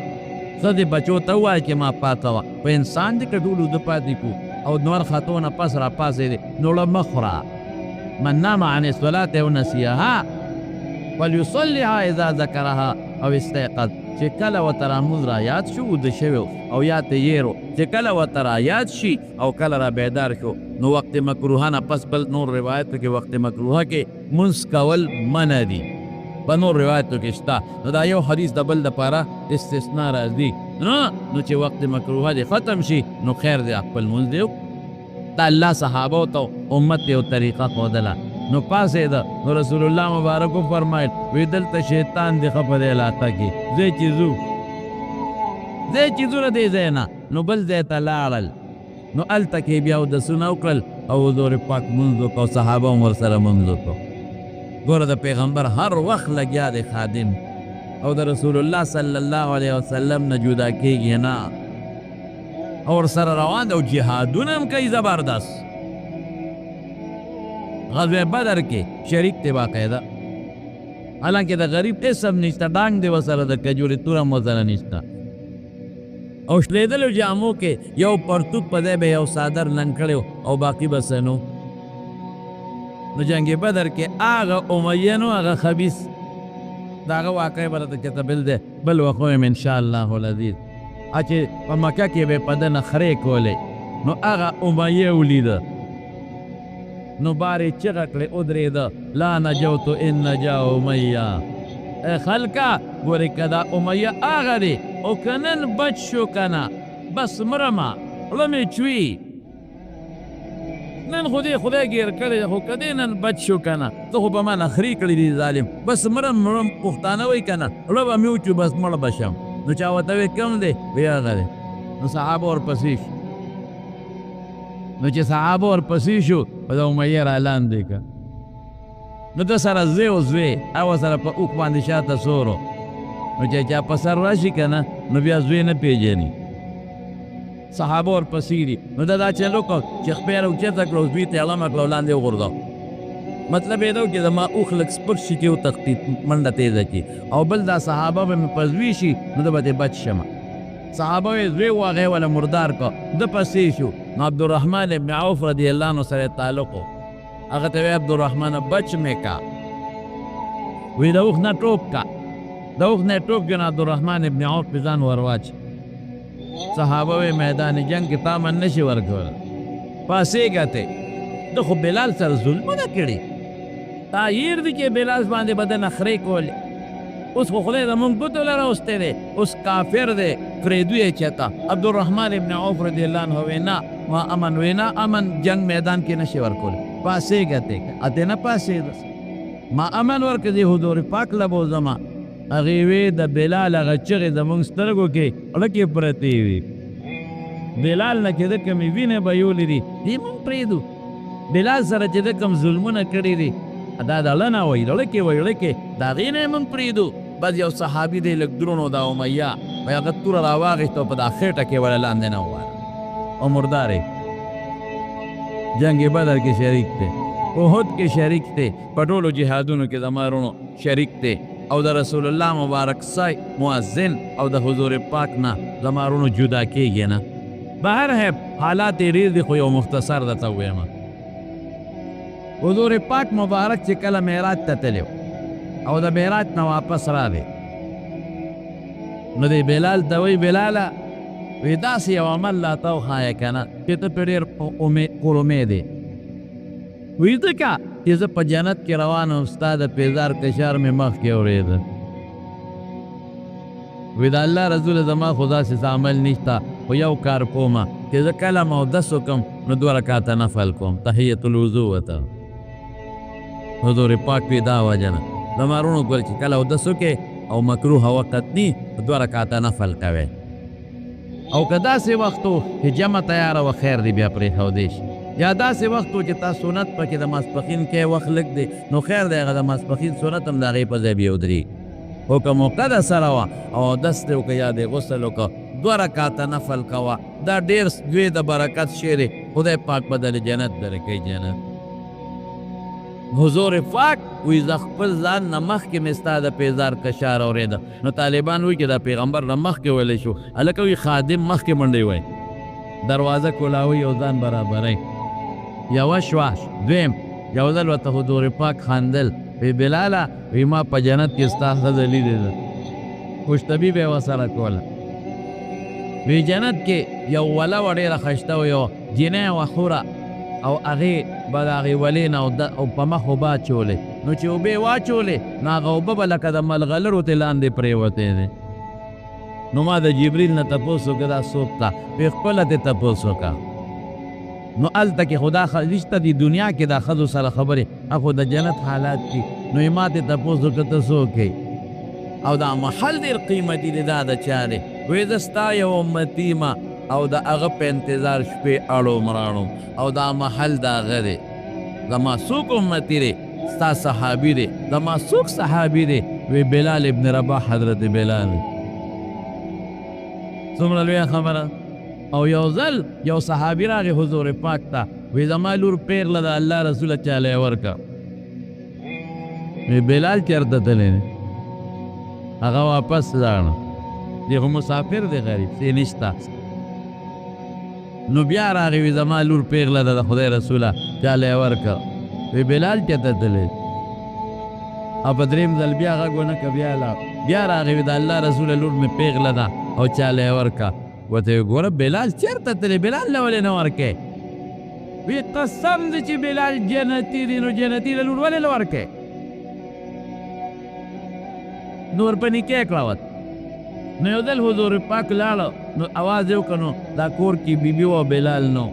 Speaker 1: څه دې بچو ته ووایه چې ما پاڅوه په انسان دې که ټول اوده پاتې کړو او نور خطو نه پس را پاسېدې نو ړه مه خوره. من نام عن الصلاة او نسیها فلیصلیها اذا ذکرها او استيقظ چې کله ورته رامونځ را یاد شو اوده شوی او یاد ته یېرو چې کله ورته را یاد شي او کله را بیدار شو نو وقت مکروه نه پس بل نور روایتو کې وقت مکروه کې منځ کول منع دي په نور روایتو کې شته. نو دا یو حدیث د بل دپاره استثنا راځي نو چې وقت مکروه دی ختم شي نو خیر دی خپل منځ دی دا الله صحابو ته امت یو طریقه ښودله نو پاسېده نو رسول الله مبارکو فرمایل وی دلته شیطان دی خفه دی علاقه کې ځای چې ځو نه دی ځای نه نو بل ځای ته لاړل نو هلته کې بیا اودسونه وکړل او حضور پاک منځ وکړو صحابه هم ورسره منځ وکړو. ګوره د پیغمبر هر وخت لګیا دی خادم او د رسول الله صلی الله علیه وسلم نه جدا کېږي نه او ورسره روان دی او جهادونه هم کوي زبردست غزوه بدر کې شریک دی باقاعده حالانکه د غریب اسم نشته ډانګ دی ورسره د کجورې توره هم ورسره نشته او شلیدلو جامو کې یو پرتوک په دی به یو صادر لنګ کړی او باقي بس نو جنگ بدر کې هغه امیه نو هغه خبیث د هغه واقع به راته چېرته بل وخت ویم انشاءالله العزیز چې په مکه کې به یې په ده نخرې کولې نو هغه امیه ولیده نو بار یې چغه کړې ودرېده لا نجوتو ان نجا امیه ای خلکه ګورې که دا امیه هغه دی او که نن بچ شو که نه بس مرمه خوله مې چوي نن خو دې خدای ګیر کړی خو که دې نن بچ شو که نه ته خو به ما نخرې کړي دي ظالم بس مرم پښتانه وایي که نه خوله به مې وچو بس مړه به شم نو چا ورته وی کوم دی وی هغه دی نو صحابه ورپسې شو نو چې صحابه ورپسې شو په د امیه را لاندې که نو ده سره زوی و زوی او سره په اوښ باندې شاته سورو نو چې چا په سر راشي که نه نو بیا زوی نه پیژني صحابه ورپسې دي نو ده دا چل وکړ چې خپې یې راوچته کړه او زوی ته یې علمه کړه او لاندې وغورځاو مطلب یې دا و چې زما اوښ لږ سپک شي چې وتښتي منډه تیزه کړي او بل دا صحابه به مې په زوی شي نو ده به ترې بچ شمه صحابه یې زوی و هغه یې وله مردار کړه ده پسې شو نو عبدالرحمن ابن عوف رضی الله عنه سره یې تعلق و هغه ته وی عبدالرحمن بچ مې کا وی د اوښ نه ټوپ کا د اوښ نه یې ټوپ کړه نو عبدالرحمن ابن عوف پې ځان ورواچ صحابه وی میدان جنگ کې تا من نشي ورکولی پاسېږه ته ده خو بلال سره ظلمونه کړي تا هیر دی چې بلال باندې به ده نخرې کولې اوس خو خدای زمونږ ګوتو له راوستی دی اوس کافر دی فریدو یې چېته عبدالرحمن ابن عوف رضی الله عنه وی نه ما امن وی نه امن جنگ میدان کې نشي ورکولی پاسېږه ته اته نه پاسېده ما امن ورکړه دی حضور پاک له بوځمه هغې وی د بلال هغه چغې زمونږ سترګو کې اړکې پرتې وي بلال نه چې ده کومې وینې به یولې دي دې مونږ پرېږدو بلال سره چې ده کوم ظلمونه کړي دي دا د اړه وایي اړکې وایي اړکې د هغې نه یې مونږ پرېږدو بس یو صحابي دی لږ درونو دا امیه وایي هغه توره راواغېسته او په دا خېټه کې وله لاندې نه وواله او مردار جنگ بدر کې شریک دی احد کې شریک دی په ټولو جهادونو کې زما وروڼو شریک دی او د رسول الله مبارک سای مؤذن او د حضور پاک نه زما وروڼو جدا کېږي نه بهر ہے حالات یې ډېر دي خو یو مختصر درته ووایم حضور پاک مبارک چې کله معراج ته تللی او د معراج نه واپس راغی نو دی بلال ته وایي بلاله وی داسې یو عمل راته وښایه که نه چې ته پرې ډېر پرامید یې وی ځکه چې زه په جنت کې روان یم ستا د پیزار کشار مې مخکې اورېده وی د الله رسول زما خو داسې څه عمل نشته خو یو کار کومه چې زه کله مودس وکړم نو 2 رکعته نفل کوم تحیت الوضو ورته حضور پاک وی دا وجه نه زما وروڼو ګوره چې کله اودس وکړې او مکروه وقت نی 2 رکعته نفل کوې او که داسې وخت و چې جمع تیاره و خیر دی بیا پرېښودی شي یا داسې وخت و چې تا سنت پکې د ماسپښین کې وخت لږ دی نو خیر دی هغه د ماسپښین سنت هم د هغې په ځای بیا ودرېږي خو که موقع د سره وه او اودس دی وکړه یا دی غسل وکړه 2 رکعته نفل کوه دا ډېر دوی د برکت شی دی خدای پاک به درې جنت درکوي جنت حضور پاک وی زه خپل ځان نه مخکې مې ستا د پیزار کشار اورېده نو طالبان وایي چې دا پیغمبر نه مخکې ویلی شو هلکه وایي خادم مخکې منډې وایي دروازه کولاوي او ځان برابروي یوه شوه دویم یو ځل ورته حضور پاک خندل وی بلاله وی ما په جنت کې ستا ښځه لیدې ده خوشطبي به یې ورسره کوله وی جنت کې یو وله وه ډېره ښایسته وه یو جینۍ وه خوره او هغې به د هغې ولې نه او په مخ اوبه اچولې نو چې اوبه یې واچولې نو هغه اوبه به لکه د ملغلرو تې لاندې پرېوتی دی نو ما د جبریل نه تپوس وکړه دا څوک ته وی خپله تې تپوس وکړه نو هلته کې خو دا نشته دي دنیا کې دا ښځو سره خبرې خو د جنت حالات دي نو یې ما تې تپوس وکړه ته څوک یې او دا محل ډېر قیمتي دی دا د چا دی وی زه ستا یو امتي یم او د هغه په انتظار شپې اړوم راړوم او دا محل د هغه دی زما څوک امتي دی ستا صحابي دی زما څوک صحابي دی وی بلال ابن رباح حضرت بلال څومره لویه خبره او یو ځل یو صحابي راغی حضور پاک ته وی زما لور پیغله د الله رسوله چاله ورکه وی بلال چېرته تللی دی هغه واپس لاړه دی خو مسافر دی غریب څه نشته نو بیا راغی وی زما لور پیغله ده د خدای رسوله چاله یې ورکه وی بلال چېرته تللی او په درېیم ځل بیا غږ ونه که بیا راغی وی د الله رسوله لور مې پیغله ده او چاله یې ورکه ورته وی ګوره بلال چېرته تللی بلال له ولې نه ورکې وی قسم دی چې بلال جنتي دی نو جنتي له لور ولې نه ورکې نو ورپه نکاح کړه ورته نو یو ځل حضور پاک لاړه نو اواز یې وکړ نو دا کور کې بیبي وه بلال نو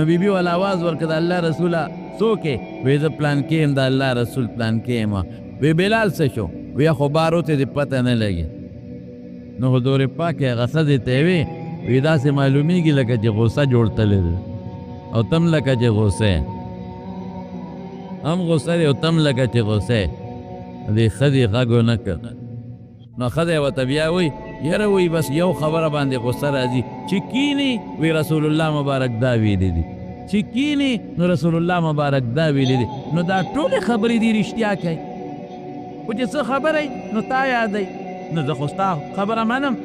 Speaker 1: بیبي والا آواز ورکړه د الله رسوله څوک یې وی زه پلانکې یم د الله رسول پلانکې یم وی بلال څه شو وی خو بارو ته دې پته نه لګي نو حضور پاک هغه ښځې ته یې وی داسې معلومیږي لکه چې غوسه جوړ تللی دی او تم لکه چې غوسه هم غوسه دی او تم لکه چې غوسه دې ښځې غږ ونه کړ نو ښځی ورته بیا وی یاره وی بس یو خبره باندې غوسه راځي چې کینی وی رسول الله مبارک دا ویلی دي چې کینی نو رسول الله مبارک دا ویلی دي نو دا ټولې خبرې دي رښتیا کوي خو چې څه خبره نو تا یادوي نو زه خو ستا خبره منم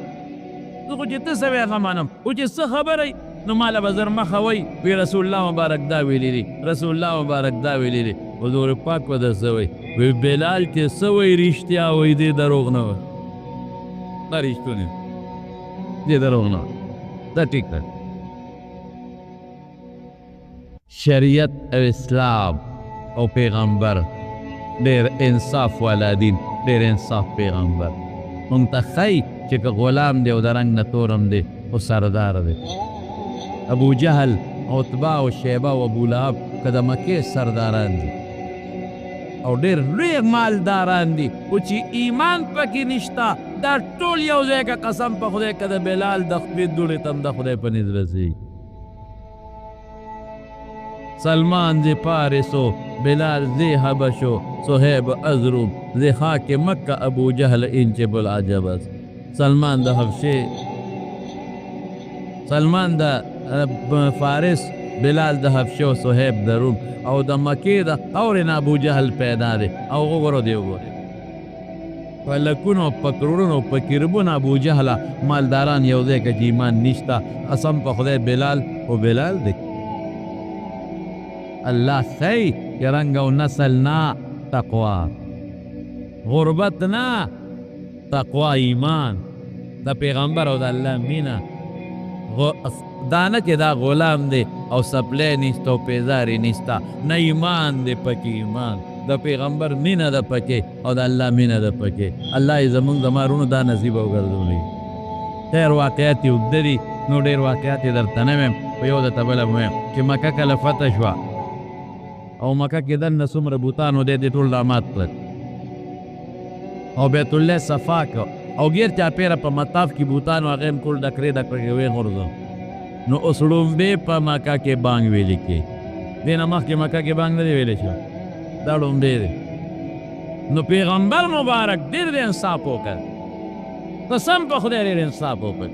Speaker 1: زه خو چې ته څه وی هغه منم خو چې څه خبره نو ماله به زر مخه وی وی رسول الله مبارک دا ویلی دي رسول الله مبارک دا ویلی دي حضور پاک به در څه وی وی بلال چې څه وی رښتیا وی دی دروغ نه وی دا رښتونی دی دروغ نه دا ټیک ده شریعت او اسلام او پیغمبر ډېر انصاف والا دین ډېر انصاف پیغمبر مونږ ته ښایي چې که غلام دی او د رنګ نه تورم دی خو سردار دی ابو جهل عتبه او شیبه او ابو لهب که د مکې سرداران دي او ډېر لوی مالداران دي خو چې ایمان پکې نشته دا ټول یو ځای که قسم په خدای که د بلال د خپې دوړې ته هم د خدای په نیز رسېږي سلمان ز پارسو بلال ز حبشو صہیب ازروم ز خاک مکہ ابو جہل انچب العجب سلمان د حبشے سلمان د فارس بلال د حبشو صہیب د روم او د مکې د اورن ابو جهل پیدا دی او وګورو دی وګورو فلکونو پکړونو پکربون ابو جهل مالداران یو ځای کې ایمان نشتا قسم په خدای بلال او بلال دی الله سی رنگ او نسل نا تقوا غربت نا تقوا ایمان دا پیغمبر او دا الله مینا دانه چې دا غلام دی او سپلی نیستا او پیزاری نیستا نه ایمان دی پکې ایمان د پیغمبر مینه ده پکې او د الله مینه ده پکې الله یې زمونږ د مارونو دا نصیب وګرځولی خیر واقعات یې اوږده دي نو ډېر واقعات یې درته نه ویم په یو درته بله ویم چې مکه کله فتح شوه او مکه کې دننه څومره بوتانو دی دې ټول رامات کړل او بیت الله صفا کړ او ګیر چاپېره په مطاف کې بوتانو هغه هم ټول ډکرې ډکرې ویې نو اوس ړومبې په مکه کې بانګ ویلې کې دې نه مخکې مکه کې بانګ نه دی ویلی شوی دا ړومبې دی نو پیغمبر مبارک ډېر انصاف وکړ قسم په خدای ډېر انصاف وکړ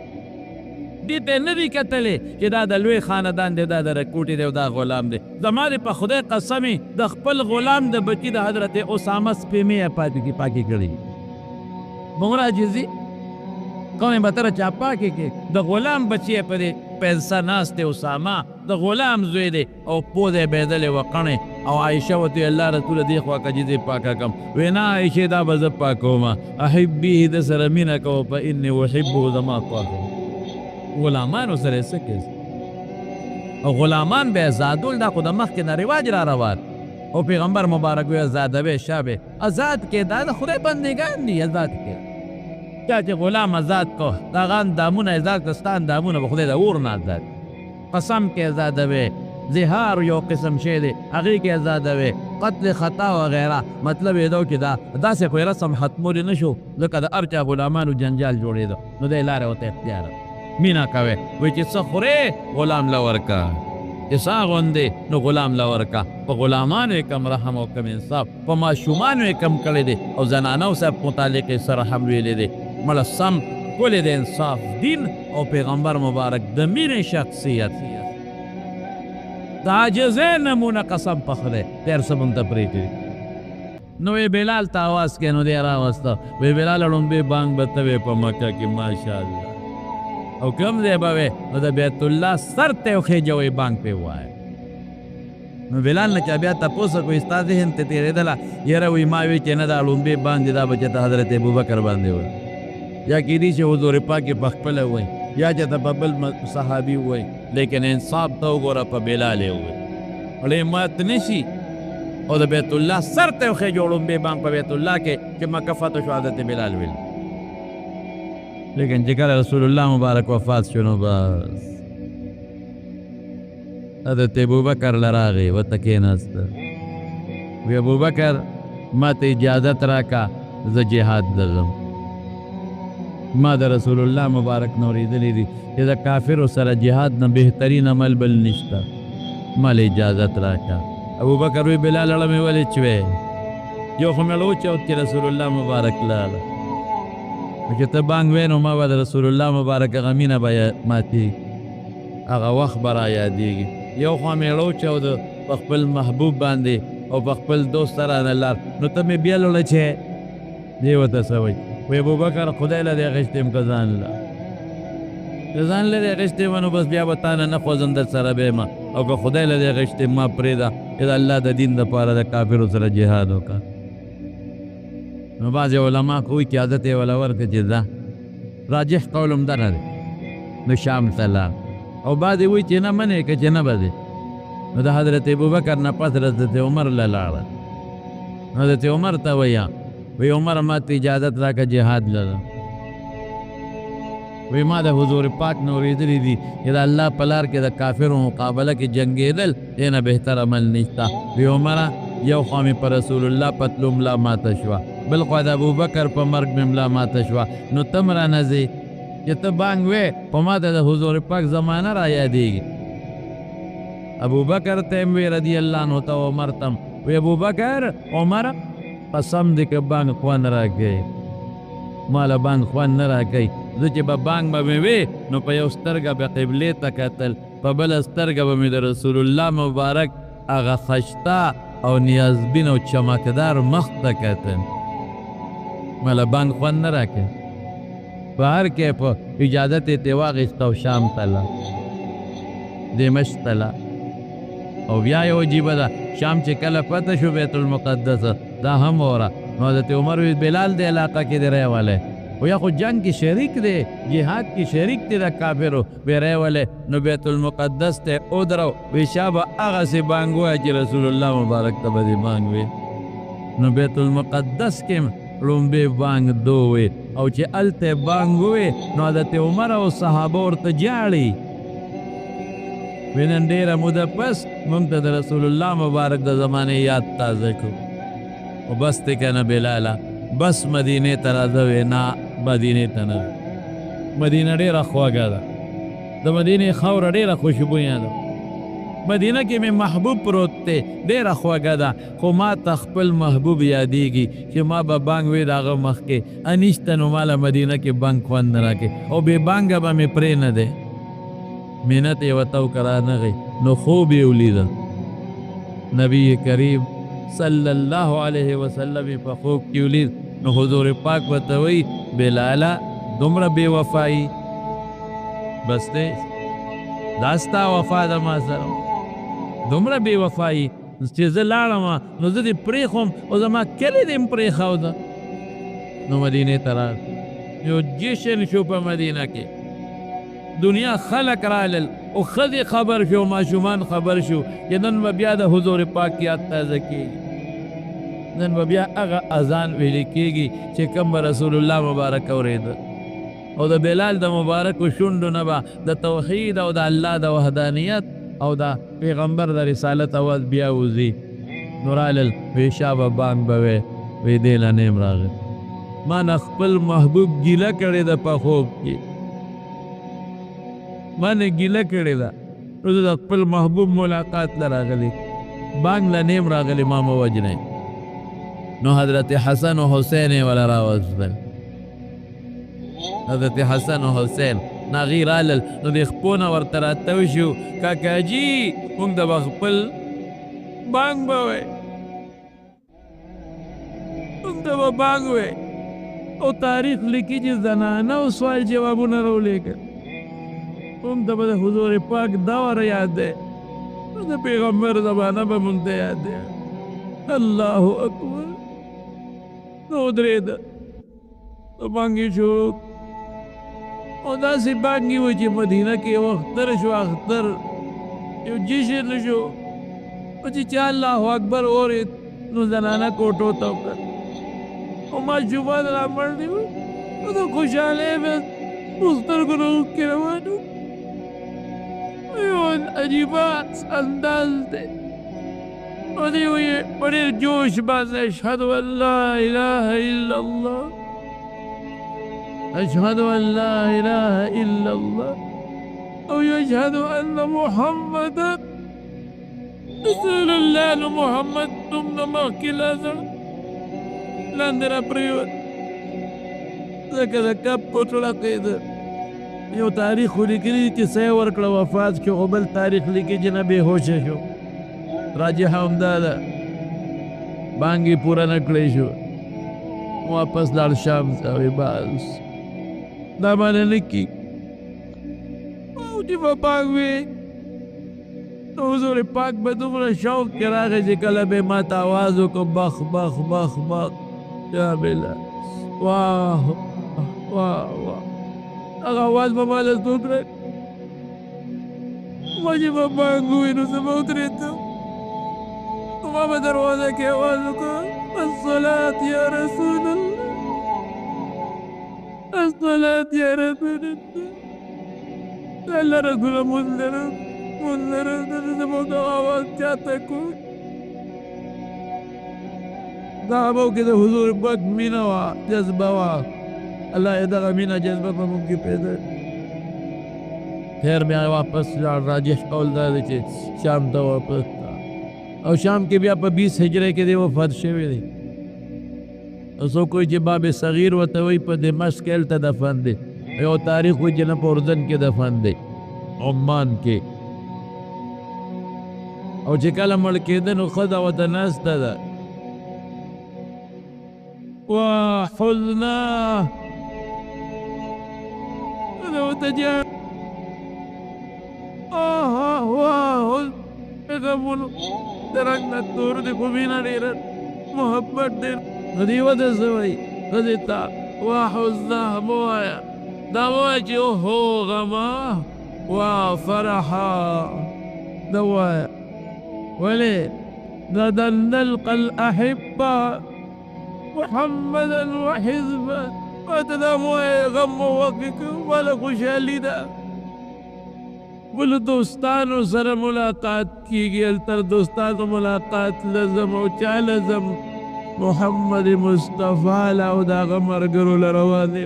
Speaker 1: دې ته نه دي کتلی چې دا د لوی خاندان دی دا د رکوټې دی او دا غلام دی زما دې په خدای قسمې د خپل غلام د بچي د حضرت اسامه سپېمې یې پاکې کړي مونږ راجځي قومې به تره چا پاکې کې د غلام بچی په دې پیسه ناست دی اسامه د غلام زوی دی او پوزه یې بېدلې وه قڼې او عایشه ورته ویل الله رسوله دې خوا که چې زه پاکه کړم وی نه عایشې دا به زه پاکومه احبې د سره مینه کوه په اني احبه زما خوښ غلامانو سره یې څه کې او غلامان به یې زادول دا خو د مخکې نه رواج را روان او پیغمبر مبارک وی زادوې شابې ازاد کې دا د خدای بندګان دي ازاد کې چا چې غلام ازاد کو د هغه اندامونه ازاد کړه ستا اندامونه به خدای د اور نه ازاد قسم کې ازادوې زهار یو قسم شی دی هغې کې ازادوې قتل خطا وغیره مطلب یې دو چې دا داسې خو رسم ختمولی نه شو ځکه د هر چا غلامانو جنجال جوړېدو نو دی لارې ورته اختیار مینه کوې وایي چې څه خورې غلام له ورکه چې سا غوندې نو غلام له ورکه په غلامانو یې کم رحم او کم انصاف په ماشومانو یې کم کړی دی او زنانو صاحب متعلق یې سره هم ویلی دی مړه سم ښکلی د انصاف دین او پیغمبر مبارک د مینې شخصیت د عاجزۍ نمونه قسم په خدای تیر څه مونږ ته پرېږدي نو وی بلال ته آواز کې نو دی راوسته وی بلال لومبې بانګ به ته وې په مکه کې ماشاءالله او کوم ځای به وې نو د بیت الله سر ته وخېجه وی بانګ پې ووایه نو بلال نه چا بیا تپوس وکړو ستا ذهن ته تېرېدله یاره وی ما وی چې نه دا لومبې بانګ دی دا به چېرته حضرت ابوبکر باندې وایي یا کېدی چې حضور پاک یې پخپله وایي یا چې ته په بل صحابي وایي لیکن انصاف ته وګوره په بلال یې وایي وړې مات نه شي او د بیت الله سر ته وخېجه لومبې بانګ په بیت الله کې چې مکه فتح شو حضرت بلال ویل لیکن چې کله رسول الله مبارک وفات شو نو بس حضرت ابوبکر له راغی ورته کېناسته وی ابوبکر ما ته اجازت راکړه زه جهاد ته ځم ما د رسول الله مبارک نه اورېدلی دي چې د کافرو سره جهاد نه بهترین عمل بل نشته ما له اجازت راکړه ابوبکر وی بلال اړه مې ولې چوې یو خو مې وچوت چې رسول الله مبارک لاله چې ته بانګ وې نو ما به د رسول الله مبارک هغه مینه به ماتېږي هغه وخت به را یادېږي یو خوا مې وچود په خپل محبوب باندې او په خپل دوست سره نه لار نو ته مې بیا لوړه چې دی ورته څه وایي وی ابوبکر خدای له دې اخیستی یم که ځان له که ځان له دې اخیستی یم نو بس بیا به تا نه خوځم در سره به یم او که خدای له دې اخیستی ما پرېږده چې د الله د دین دپاره د کافرو سره جهاد وکړه نو بعضې علما خو وایي چې عادت یې وله ورکړه چې ځه راجح قول هم دغه دی نو شام ته لاړ او بعضې وایي چې نه منې که چې نه به دی نو د حضرت ابوبکر نه پس حضرت عمر له لاړه حضرت عمر ته ویه وی عمر ما ته اجازت راکړه جهاد لره وی ما د حضور پاک نه اورېدلي دي چې د الله په لار کې د کافرو مقابله کې جنګېدل دې نه بهتر عمل نشته وی عمره یو خوا مې په رسول الله پتلو ملا ماته شوه بل خوا د ابوبکر په مرګ مې ملا ماته شوه نو ته م رانه ځې چې ته بانګ وې په ما ته د حضور پاک زمانه را یادېږي ابوبکر ته یې وی رضي الله عنه ته عمر ته وی ابوبکر عمر قسم دې که بانګ خوند راکوي ما له بانګ خوند نه راکوي زه چې به بانګ به مې وې نو په یو سترګه به قبلې ته کتل په بله سترګه به مې د رسول الله مبارک هغه خشته او نیازبین او چمکدار مخ ته کتل ما له بانګ خوند نه راکوي په هر کې په اجازت یې ترې واخېسته او شام ته لاړ دمشق ته لاړ او بیا یو عجیبه ده شام چې کله فتح شو بیت المقدس دا هم وره نو حضرت عمر وی بلال دې علاقه کې دی رهولی خو یا خو جنگ کې شریک دی جهاد کې شریک دی د کافرو بې رهولی نو بیت المقدس ته ودرو وی شا به هغسې بانګ ووایه چې رسول الله مبارک ته به دې بانګ وی نو بیت المقدس کې لومبې بانګ دو وی او چې هلته بانګ ووی نو حضرت عمر او صحابه ورته جاړي وی نن ډېره موده پس موږ ته د رسول الله مبارک د زمانې یاد تازه کړو او بس دی که نه بلاله بس مدینې ته راځه وی نه مدینې ته نه مدینه ډېره خوږه ده د مدینې خاوره ډېره خوشبویه ده مدینه کې مې محبوب پروت دی ډېره خوږه ده خو ما ته خپل محبوب یادېږي چې ما به بانګ وی د هغه مخکې انیشته نو ما له مدینه کې بانګ خوند نه راکوي او بې بانګه به مې پرې نه دی منت یې ورته وکړه رانغی نو خوب یې ولیده نبی کریم صلی الله علیه وسلم په خوب کې ولید نو حضور پاک ورته وایي بلاله دومره بې وفایي بس دی دا ستا وفا ده ما سره دومره بې وفایي چې زه لاړم نو زه دې پرېښوم او زما کلی دې م پرېښوده نو مدینې ته راغی یو جشن شو په مدینه کې دنیا خلق رالل او ښځې خبر شو ماشومان خبر شو چې نن به بیا د حضور پاک یاد تازه کېږي نن به بیا هغه اذان ویلې کېږي چې کوم به رسول الله مبارک اورېده او د بلال د مبارکو شونډو نه به د توحید او د الله د وحدانیت او د پیغمبر د رسالت اواز بیا وځي نو رالل وی شا به بانګ به وی وی دی له نیم راغی ما نه خپل محبوب ګیله کړې ده په خوب کې ما نه ګیله کړې ده نو زه د خپل محبوب ملاقات له راغلی بانګ له نیم راغلی ما مه وجنئ نو حضرت حسن و حسین یې وله راوستل حضرت حسن و حسین ناغي رالل نو د خپو نه ورته راتاو شو کاکاجي موږ د به خپل بانګ به وی موږ ته به بانګ وی او تاریخ لیکي چې زنانه او سوال جوابونه راولېږل موږ ته به د حضور پاک دا وره یاد دی د پیغمبر زمانه به موږ ته یاد دی الله اکبر نو ودرېده نو بانګې شروع او داسې بانګې وه چې مدینه کې یو اختر شو اختر یو جشن شو او چې چا الله اکبر اورېد نو زنانه کوټو ته وکړل او ماشومان را مړ وو نو د خوشحالۍ به په سترګو نه اوښکې روان وو یو عجیبه انداز دی او دی ویې په ډېر جوش باندې اشهد ان لا اله الا الله اشهد ان لا اله الا الله او يشهد ان محمدا رسول الله نو محمد نوم نه مخکې لازم لاندې را پرېوت ځکه د کپ په ټوړکېده یو تاریخ خو لیکلي چې ساه یې ورکړه وفات شو خو بل تاریخ لیکي چې نه بېهوشه شو راجحه همدا ده بانګ یې پوره نه کړی شو واپس لاړ شام ته وایي بس دا باندې نه کېږي او چې به پاک وي نو حضور پاک به دومره شوق کې راغی چې کله به ما ته آواز وکړو بخ بخ بخ بخ یا بله واه واه واه هغه آواز به ما له څوک راکړي ما چې به بانګ ووایي نو زه به ودرېدم نو ما به دروازه کې آواز وکړو الصلاة یا رسول الله الصلاة يا رسول الله الله رسول منذر زموږ آواز چاته کوي دا به کې د حضور پاک مینه وه جذبه وه الله یې دغه مینه جذبه په موږ کې پیدا خیر بیا واپس لاړ راجح قول دا دی چې شام ته واپس او شام کې بیا په 20 هجره کې دی وفات شوی دی سو کوئی چې باب صغیر ورته وایي په دمشق کې هلته دفن دی یو تاریخ وایي چې نه په اردن کې دفن دی عمان کې او چې کله مړ کېده نو ښځه ورته ناسته ده وحزناه ده ورته جان غمونو د رنګ نه تور دی خو مینه ډېره محبت ډېر نو دې وده څه وایي ښځې ته وحزناه مه وایه دا مه وایه چې اوهو غما وفرحا دا وایه ولې غدا نلقى الأحبة محمدا وحزبا ماته دا مه وایه غم مه وکړي وله خوشحالي ده بلو دوستانو سره ملاقات کیږي هلته دوستانو ملاقات لازم او چا لازم محمد مصطفی له او د هغه ملګرو له روان دی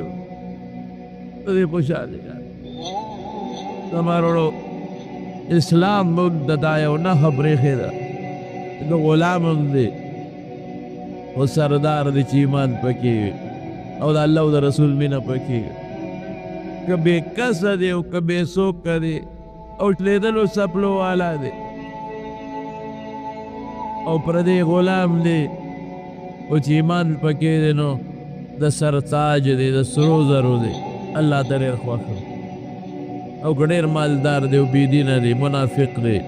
Speaker 1: په دې خوشحالي زما وروڼو اسلام موږ د دا یو نښه برېښې ده د غلام هم دی خو سردار دی چې ایمان پکې او د الله او د رسول مینه پکې که بې کسه دی او که بې څوکه دی او لیدلو سپلو والا دی او پردی غلام دی او چې ایمان پکې دی نو د سر تاج دی د سرو زرو دی الله ته ډېر خوښ او که ډېر مالدار دی او بېدینه دی منافق دی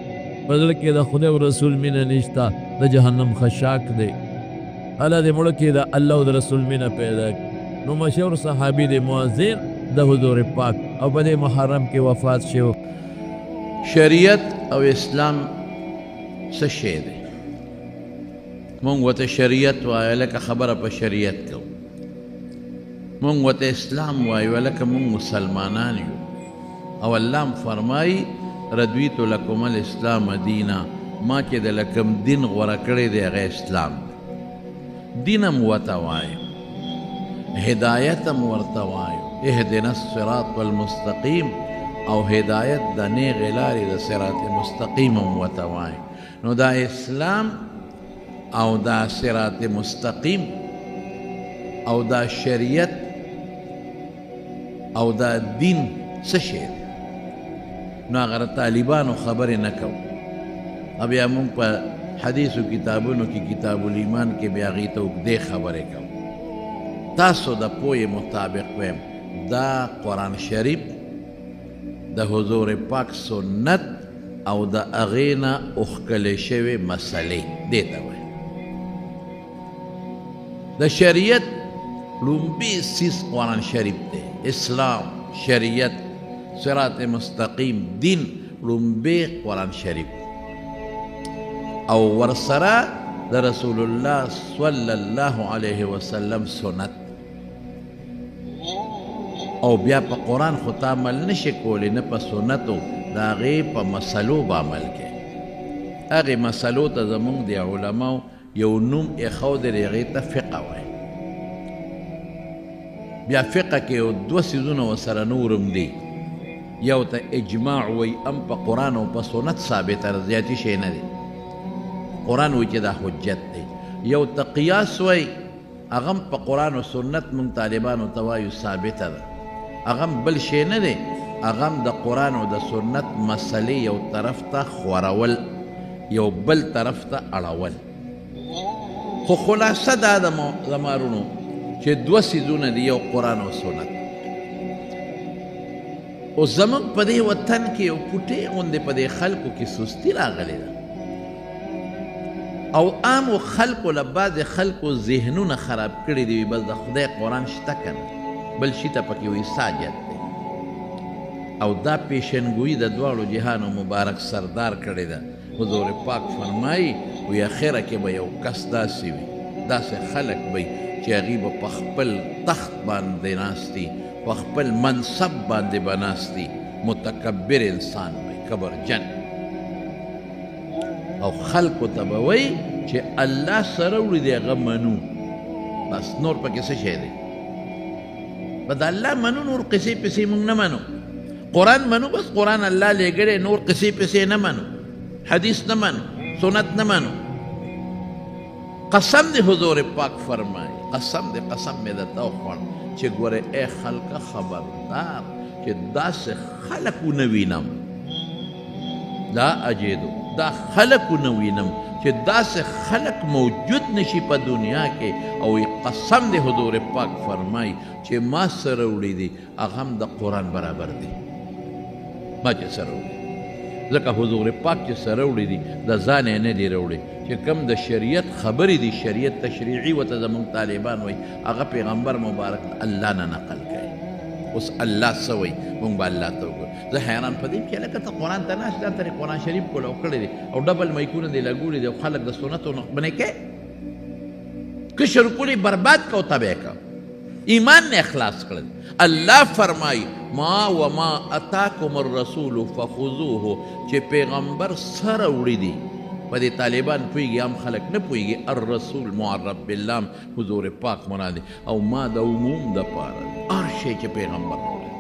Speaker 1: په زړه کې د خدای او رسول مینه نشته د جهنم خشاک دی الله دې مړه کې د الله او د رسول مینه پیدا کړي نو مشهور صحابي دی مؤذن د حضور پاک او په دې محرم کې وفات شو
Speaker 2: شریعت او اسلام څه شی دی مونږ ورته شریعت وایو لکه خبره په شریعت کوو مونږ ورته اسلام وایو لکه مونږ مسلمانان یو او الله فرمایي رضیت لکم الاسلام دینا ما چې د لکم دین غوره کړی دی هغه اسلام دی دین هم ورته وایو هدایت هم ورته وایو اهدنا الصراط المستقیم او هدایت د نیغې لارې د صراط مستقیم هم ورته وایي. نو دا اسلام او دا صراط مستقیم او دا شریعت او دا دین څه شی دی؟ نو هغه طالبانو خبرې نه کوو. بیا موږ په حدیثو کتابونو کې کتاب الایمان کې بیا هغې ته اوږدې خبرې کوو. تاسو د پوهې مطابق ویم دا قرآن شریف د حضور پاک سنت او د هغې نه اوښکلې شوې مسلې دې ته وایي. د شریعت لومبی سیس قرآن شریف دی. اسلام، شریعت، صراط مستقیم، دین لومبی قرآن شریف او ورسره د رسول الله صلی الله علیه وسلم سنت. او بیا په قرآن خو ته عمل نشي کولی، نه په سنتو، د هغې په مسلو به عمل کوې. هغې مسلو ته زمونږ د علماو یو نوم ایښودی دی، هغې ته فقه وایي. بیا فقه کې یو دوه څیزونه ورسره نور هم دي. یو ته اجماع وایي، هم په قرآن او په سنت ثابته ده، زیاتي شی نه دی. قرآن وایي چې دا حجت دی. یو ته قیاس وایي، هغه هم په قرآن او سنت موږ طالبانو ته وایو ثابته ده، هغه هم بل شی نه دی، هغه هم د قرآن او د سنت مسلې یو طرف ته خورول، یو بل طرف ته اړول. خو خلاصه دا د زمارونو چې دوه څیزونه دي، یو قرآن او سنت. اوس زموږ په دې وطن کې یو پوټې غوندې په دې خلکو کې سستي راغلې ده، او عامو خلکو له بعضې خلکو ذهنونه خراب کړي دي، بس د خدای قرآن شته که نه، بل شي ته پکې وایي ساجد دی. او دا پیشنګویي د دواړو جهانو مبارک سردار کړې ده. حضور پاک فرمایي وایي اخره کې به یو کس داسې وي، داسې خلک به چې هغوی به په خپل تخت باندې ناستي، په خپل منصب باندې به ناستي، متکبر انسان به کبرجن، او خلکو ته به وایي چې الله سره وړي دی هغه منو، بس نور پکې څه شی دی؟ به د الله منو، نور قصې پسې موږ نه منو. قرآن منو، بس قرآن الله لېږلی، نور قصې پسې نه منو، حدیث نه منو، سنت نه منو. قسم دی حضور پاک فرمایي، قسم دی، قسم مې درته وخوړ چې ګورې ای خلکه خبردار چې داسې خلک ونه وینم، دا اجیدو دا خلک ونه وینم چې داسې خلک موجود نشي په دنیا کې. او قسم دی حضور پاک فرمایي چې ما سره وړي دي هغه هم د قرآن برابر دی، ما چې سره وړي. ځکه حضور پاک چې سره وړي دي د ځان یې نه دي راوړي، چې کوم د شریعت خبرې دي، شریعت تشریعي ورته زموږ طالبان وایي، هغه پیغمبر مبارک الله نه نقل کوي. اوس الله څه وایي، موږ به الله ته وګورو. زه حیران په دې چې لکه ته قرآن ته ناست، دا ته قرآن شریف کولو کړی دی او ډبل مایکونه دې لګولي دي او خلک د سنتو نقبنې کوي، کشر کولي برباد کو تبه کو، ایمان نه اخلاص کړل. الله فرمایي ما وما اتاکم الرسول فخذوه، چې پیغمبر سره وړي دي. په دې طالبان پوهېږي، عام خلک نه پوهېږي. الرسول معرب باللام حضور پاک مراد دی، او ما د عموم دپاره هر شی چې پیغمبر راوړي.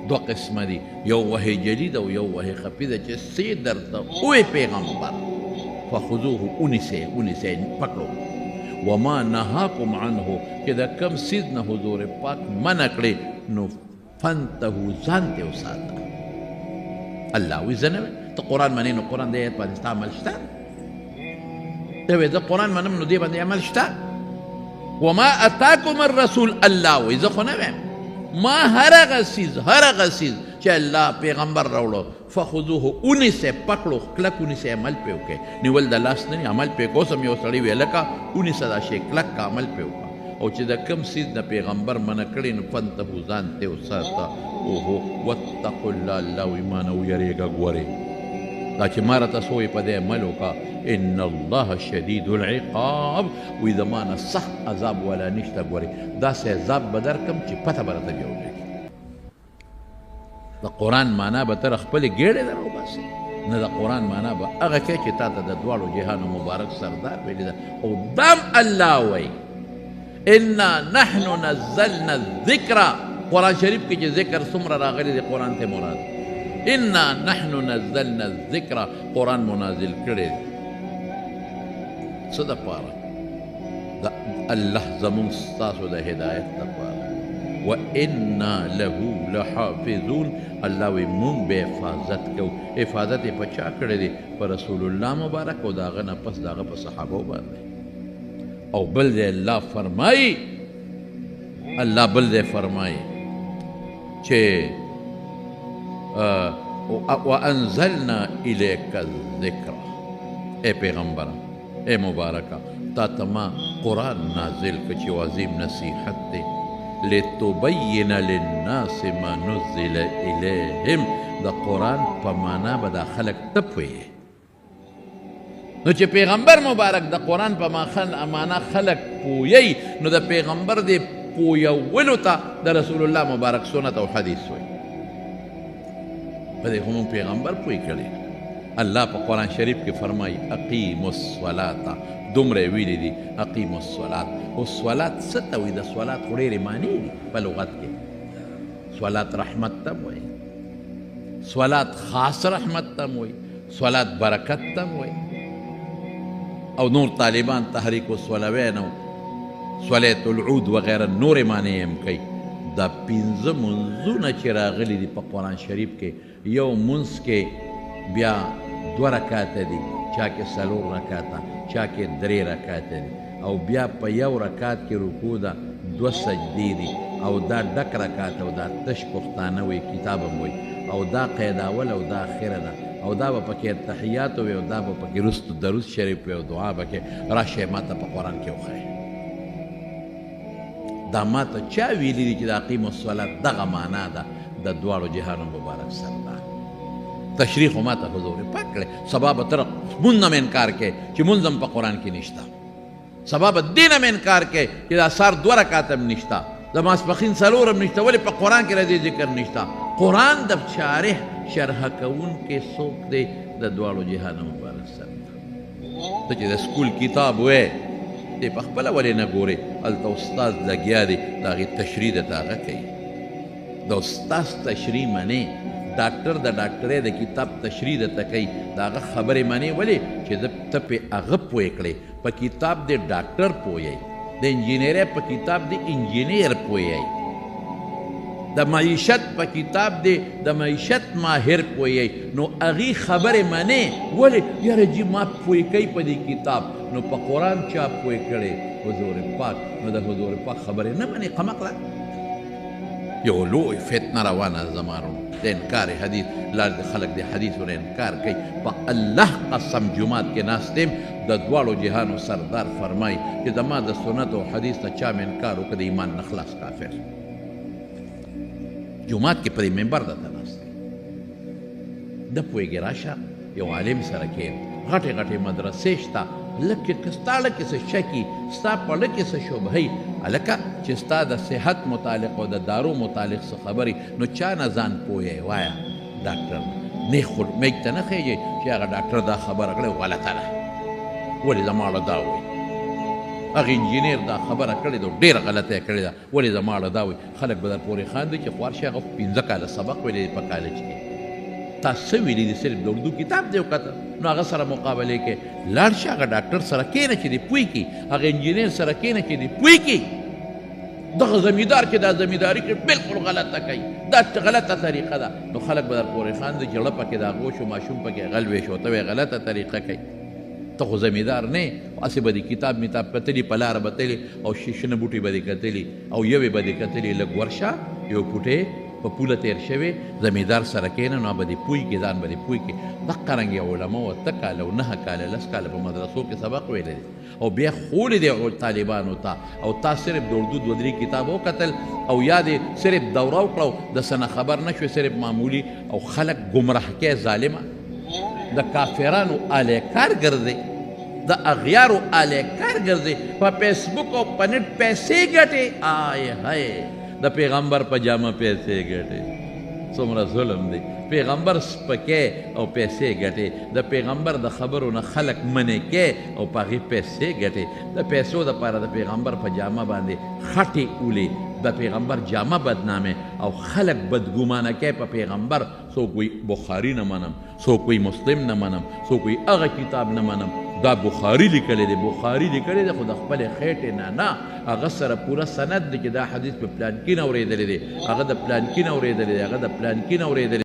Speaker 2: دو قسمه دي، یو وحی جدید او یو وحی خفي ده، چې څه درته ووایي پیغمبر فخذوه، ونیسئ پکړو. وما نهاکم عنه، چې د کم څیز نه حضور پاک منع کړې نو فانتهو، ځان ته وساته. الله وایي زه نه ویم ته قرآن منې، نو قرآن دې ایت باندې ستا عمل شته؟ ته وایې زه قرآن منم نو دې باندې عمل شته؟ وما اتاکم الرسول، الله وایي زه خو نه ویم، ما هر هغه څیز چې الله پیغمبر راوړو فخذوه، ونیسئ، پکړو، کلک ونیسئ، عمل پې وکړئ. نیول د لاس نه عمل پې کوو. اوس یو سړی ویې لکه ونیسه دا شی کلک کا، عمل پې وکړه. او چې د کم څیز د پیغمبر منع کړي نو فانتهو، ځان ته وساته. اوهو واتقوا الله، الله وایي ما نه ویرېږه. ګورې دا چې ما راته څه وایي په دې عمل وکړه. ان الله شدید العقاب، وایي زما نه سخت عذاب والا نشته. ګورې داسې عذاب به درکړم چې پته به راته بیا ولګي. د قرآن معنا به تر خپلې ګېډې در وباسې، نه د قرآن معنا به هغه کوې چې تا ته د دواړو جهانو مبارک سردار ویلي ده. او دام الله وایي انا نحن نزلنا الذکر قرآن شریف کې چې ذکر څومره راغلی دی قرآن ته مراد انا نحن نزلنا الذکر قرآن منازل کړی دی څه دپاره د الله زمونږ ستاسو د هدایت دپاره وإنا له لحافظون الله وی مونږ به حفاظت کوو حفاظت یې په چا کړی دی په رسول الله مبارک او د هغه نه پس د هغه په صحابو باندې او بل دی الله فرمایي الله بل دی فرمایي چې وانزلنا الیک الذکر اے پیغمبر اے مبارکہ تا تما قرآن نازل کچھ عظیم نصیحت دے لتبین للناس ما نزل الیہم دا قرآن پا مانا بدا خلق تپوئے نو چې پیغمبر مبارک دا قرآن پا مانا خلق پوئی نو دا پیغمبر دے پویولو تا دا رسول اللہ مبارک سنت و حدیث ہوئی بدے ہمون پیغمبر پوئی کردے اللہ پا قرآن شریف کے فرمائی اقیم الصلاة دمرے ویلی دی اقیم الصلاة و صلاة ستوی دا صلاة خوریر معنی دی پا لغت کے صلاة رحمت تم ہوئی صلاة خاص رحمت تم ہوئی صلاة برکت تم ہوئی او نور طالبان تحریک و صلوین و صلاة العود وغیرہ نور معنی ہم کئی دا پینز منزون چراغلی دی پا قرآن شریف کے یو منز کے بیا 2 رکعت دی چاکہ سلور رکعتا چاکہ 3 رکعت دی او بیا پا یو رکعت کی رکو دا 2 سجدی دی او دا ڈک رکعت او دا تش پختانوی کتابم وی او دا قید اول او دا آخر دا او دا با پاکی تحیاتو وی او دا با پاکی رست دروس شریف وی او دعا باکی راشی ماتا پا قرآن کیو خواهی دا ماتا چا ویلی دی چی دا قیم الصلاة دا غمانا دا دا دوارو جہانو مبارک سردان تشریح و ماتا حضور پاک لے سباب ترق منم انکار کے چی منظم پا قرآن کی نشتا سباب دینم انکار کے چی دا سار 2 رکاتم نشتا دا ماسپخین سلورم نشتا ولی پا قرآن کی رضی ذکر نشتا قرآن دا شارح شرح کون کے سوک دے دا دوارو جہانو مبارک سردان تو چی دا سکول کتاب ہوئے دے پخبلا ولی نگورے التا استاز لگیا دے دا غی تشریح دا تاغا کئی دا استاز تشریح منے ڈاکٹر دا ڈاکٹرے دا کتاب تشریح دا تکی دا آغا خبر منے ولی چی دا تپی اغب پوئے کلے پا کتاب دے ڈاکٹر پوئے دا انجینئر پا کتاب دے انجینئر پوئے دا معیشت پا کتاب دے دا معیشت ماہر پوئے نو اغی خبر منے ولی یار جی ما پوئے کئی پا دی کتاب نو پا قرآن چا پوئے کلے حضور پاک نو دا حضور پاک خبر نمانی قمق لگ یو لوی فتنہ روانا زمانو دے انکار حدیث لار دے خلق دے حدیث اور انکار کئی پا اللہ قسم جماعت کے ناستیم دا دوالو جہانو سردار فرمائی کہ دا ما دا سنت و حدیث تا چام انکارو کدے ایمان نخلاص کافر جماعت کے پری ممبر دا تا ناستیم دا پوئی گراشا یو عالم سرکیم غٹے غٹے مدرسیشتا لکه کستا لکه سه شکی ستا په لکه سه شبهی الکه چې ستا د صحت متعلق او د دارو متعلق څه خبرې نو چا نه ځان پوهی وایا ډاکټر نه خو میک ته نه خیږي چې هغه ډاکټر دا خبره کړې غلطه ده ولې زماړه دا وایي هغه انجینیر دا خبره کړې ده ډېره غلطه یې کړې ده ولې زماړه دا وایي خلک به در پورې خاندي چې خوار شي هغه 15 کاله سبق ویلی په کالج کې تا څه ویلي دي صرف د اردو کتاب دی وکتل نو هغه سره مقابلې کې لاړ شه هغه ډاکټر سره کښېنه چې دی پوه کړي هغه انجینیر سره کښېنه چې دی پوه کړي دغه زمیندار چې دا زمینداري کې بالکل غلطه کوي دا غلطه طریقه ده نو خلک به در پورې خاندي جړه پکې د هغو شو ماشوم پکې غل ویش ورته وایي غلطه طریقه کوي ته خو زمیندار نه هسې به دې کتاب متاب کتلي په لاره به تللي او شنه بوټي به دې کتلي او یوې به دې کتلي لږ ورشه یو پوټی په پوله تیر شوی زمیندار سره کښېنه نو به دې پوه کړي ځان به دې پوه کړي دقه رنګې علماو 8 کاله او 9 کاله 10 کاله په مدرسو کې سبق ویلی دی او بیا ښوولې دی طالبانو ته او تا صرف د اردو 2-3 کتاب وکتل او یا دې صرف دوره وکړه د څه نه خبر نه شوې صرف معمولي او خلک ګمراه کې ظالمه د کافرانو الیکار ګرځي د اغیارو الیکار ګرځي په فیسبوک او په نټ پیسې ګټي آی های د پیغمبر په جامه پیسې ګټي څومره ظلم دی پیغمبر سپکې او پیسې ګټي د پیغمبر د خبرو نه خلک منې کې او په هغې پیسې ګټي د پیسو دپاره د پیغمبر په جامه باندې خټې اولې د پیغمبر جامه بدنامه او خلق بدګمانه کوي په پیغمبر. څوک وایي بخاري نه منم، څوک وایي مسلم نه منم، څوک وایي هغه کتاب نه منم. دا بخاري لیکلی دی، بخاري لیکلی دی، خو د خپلې خېټې نه هغه سره پوره سند دی چې دا حدیث په پلانکي نه اورېدلی دی، هغه د پلانکي نه اورېدلی دی، هغه د پلانکي نه اورېدلی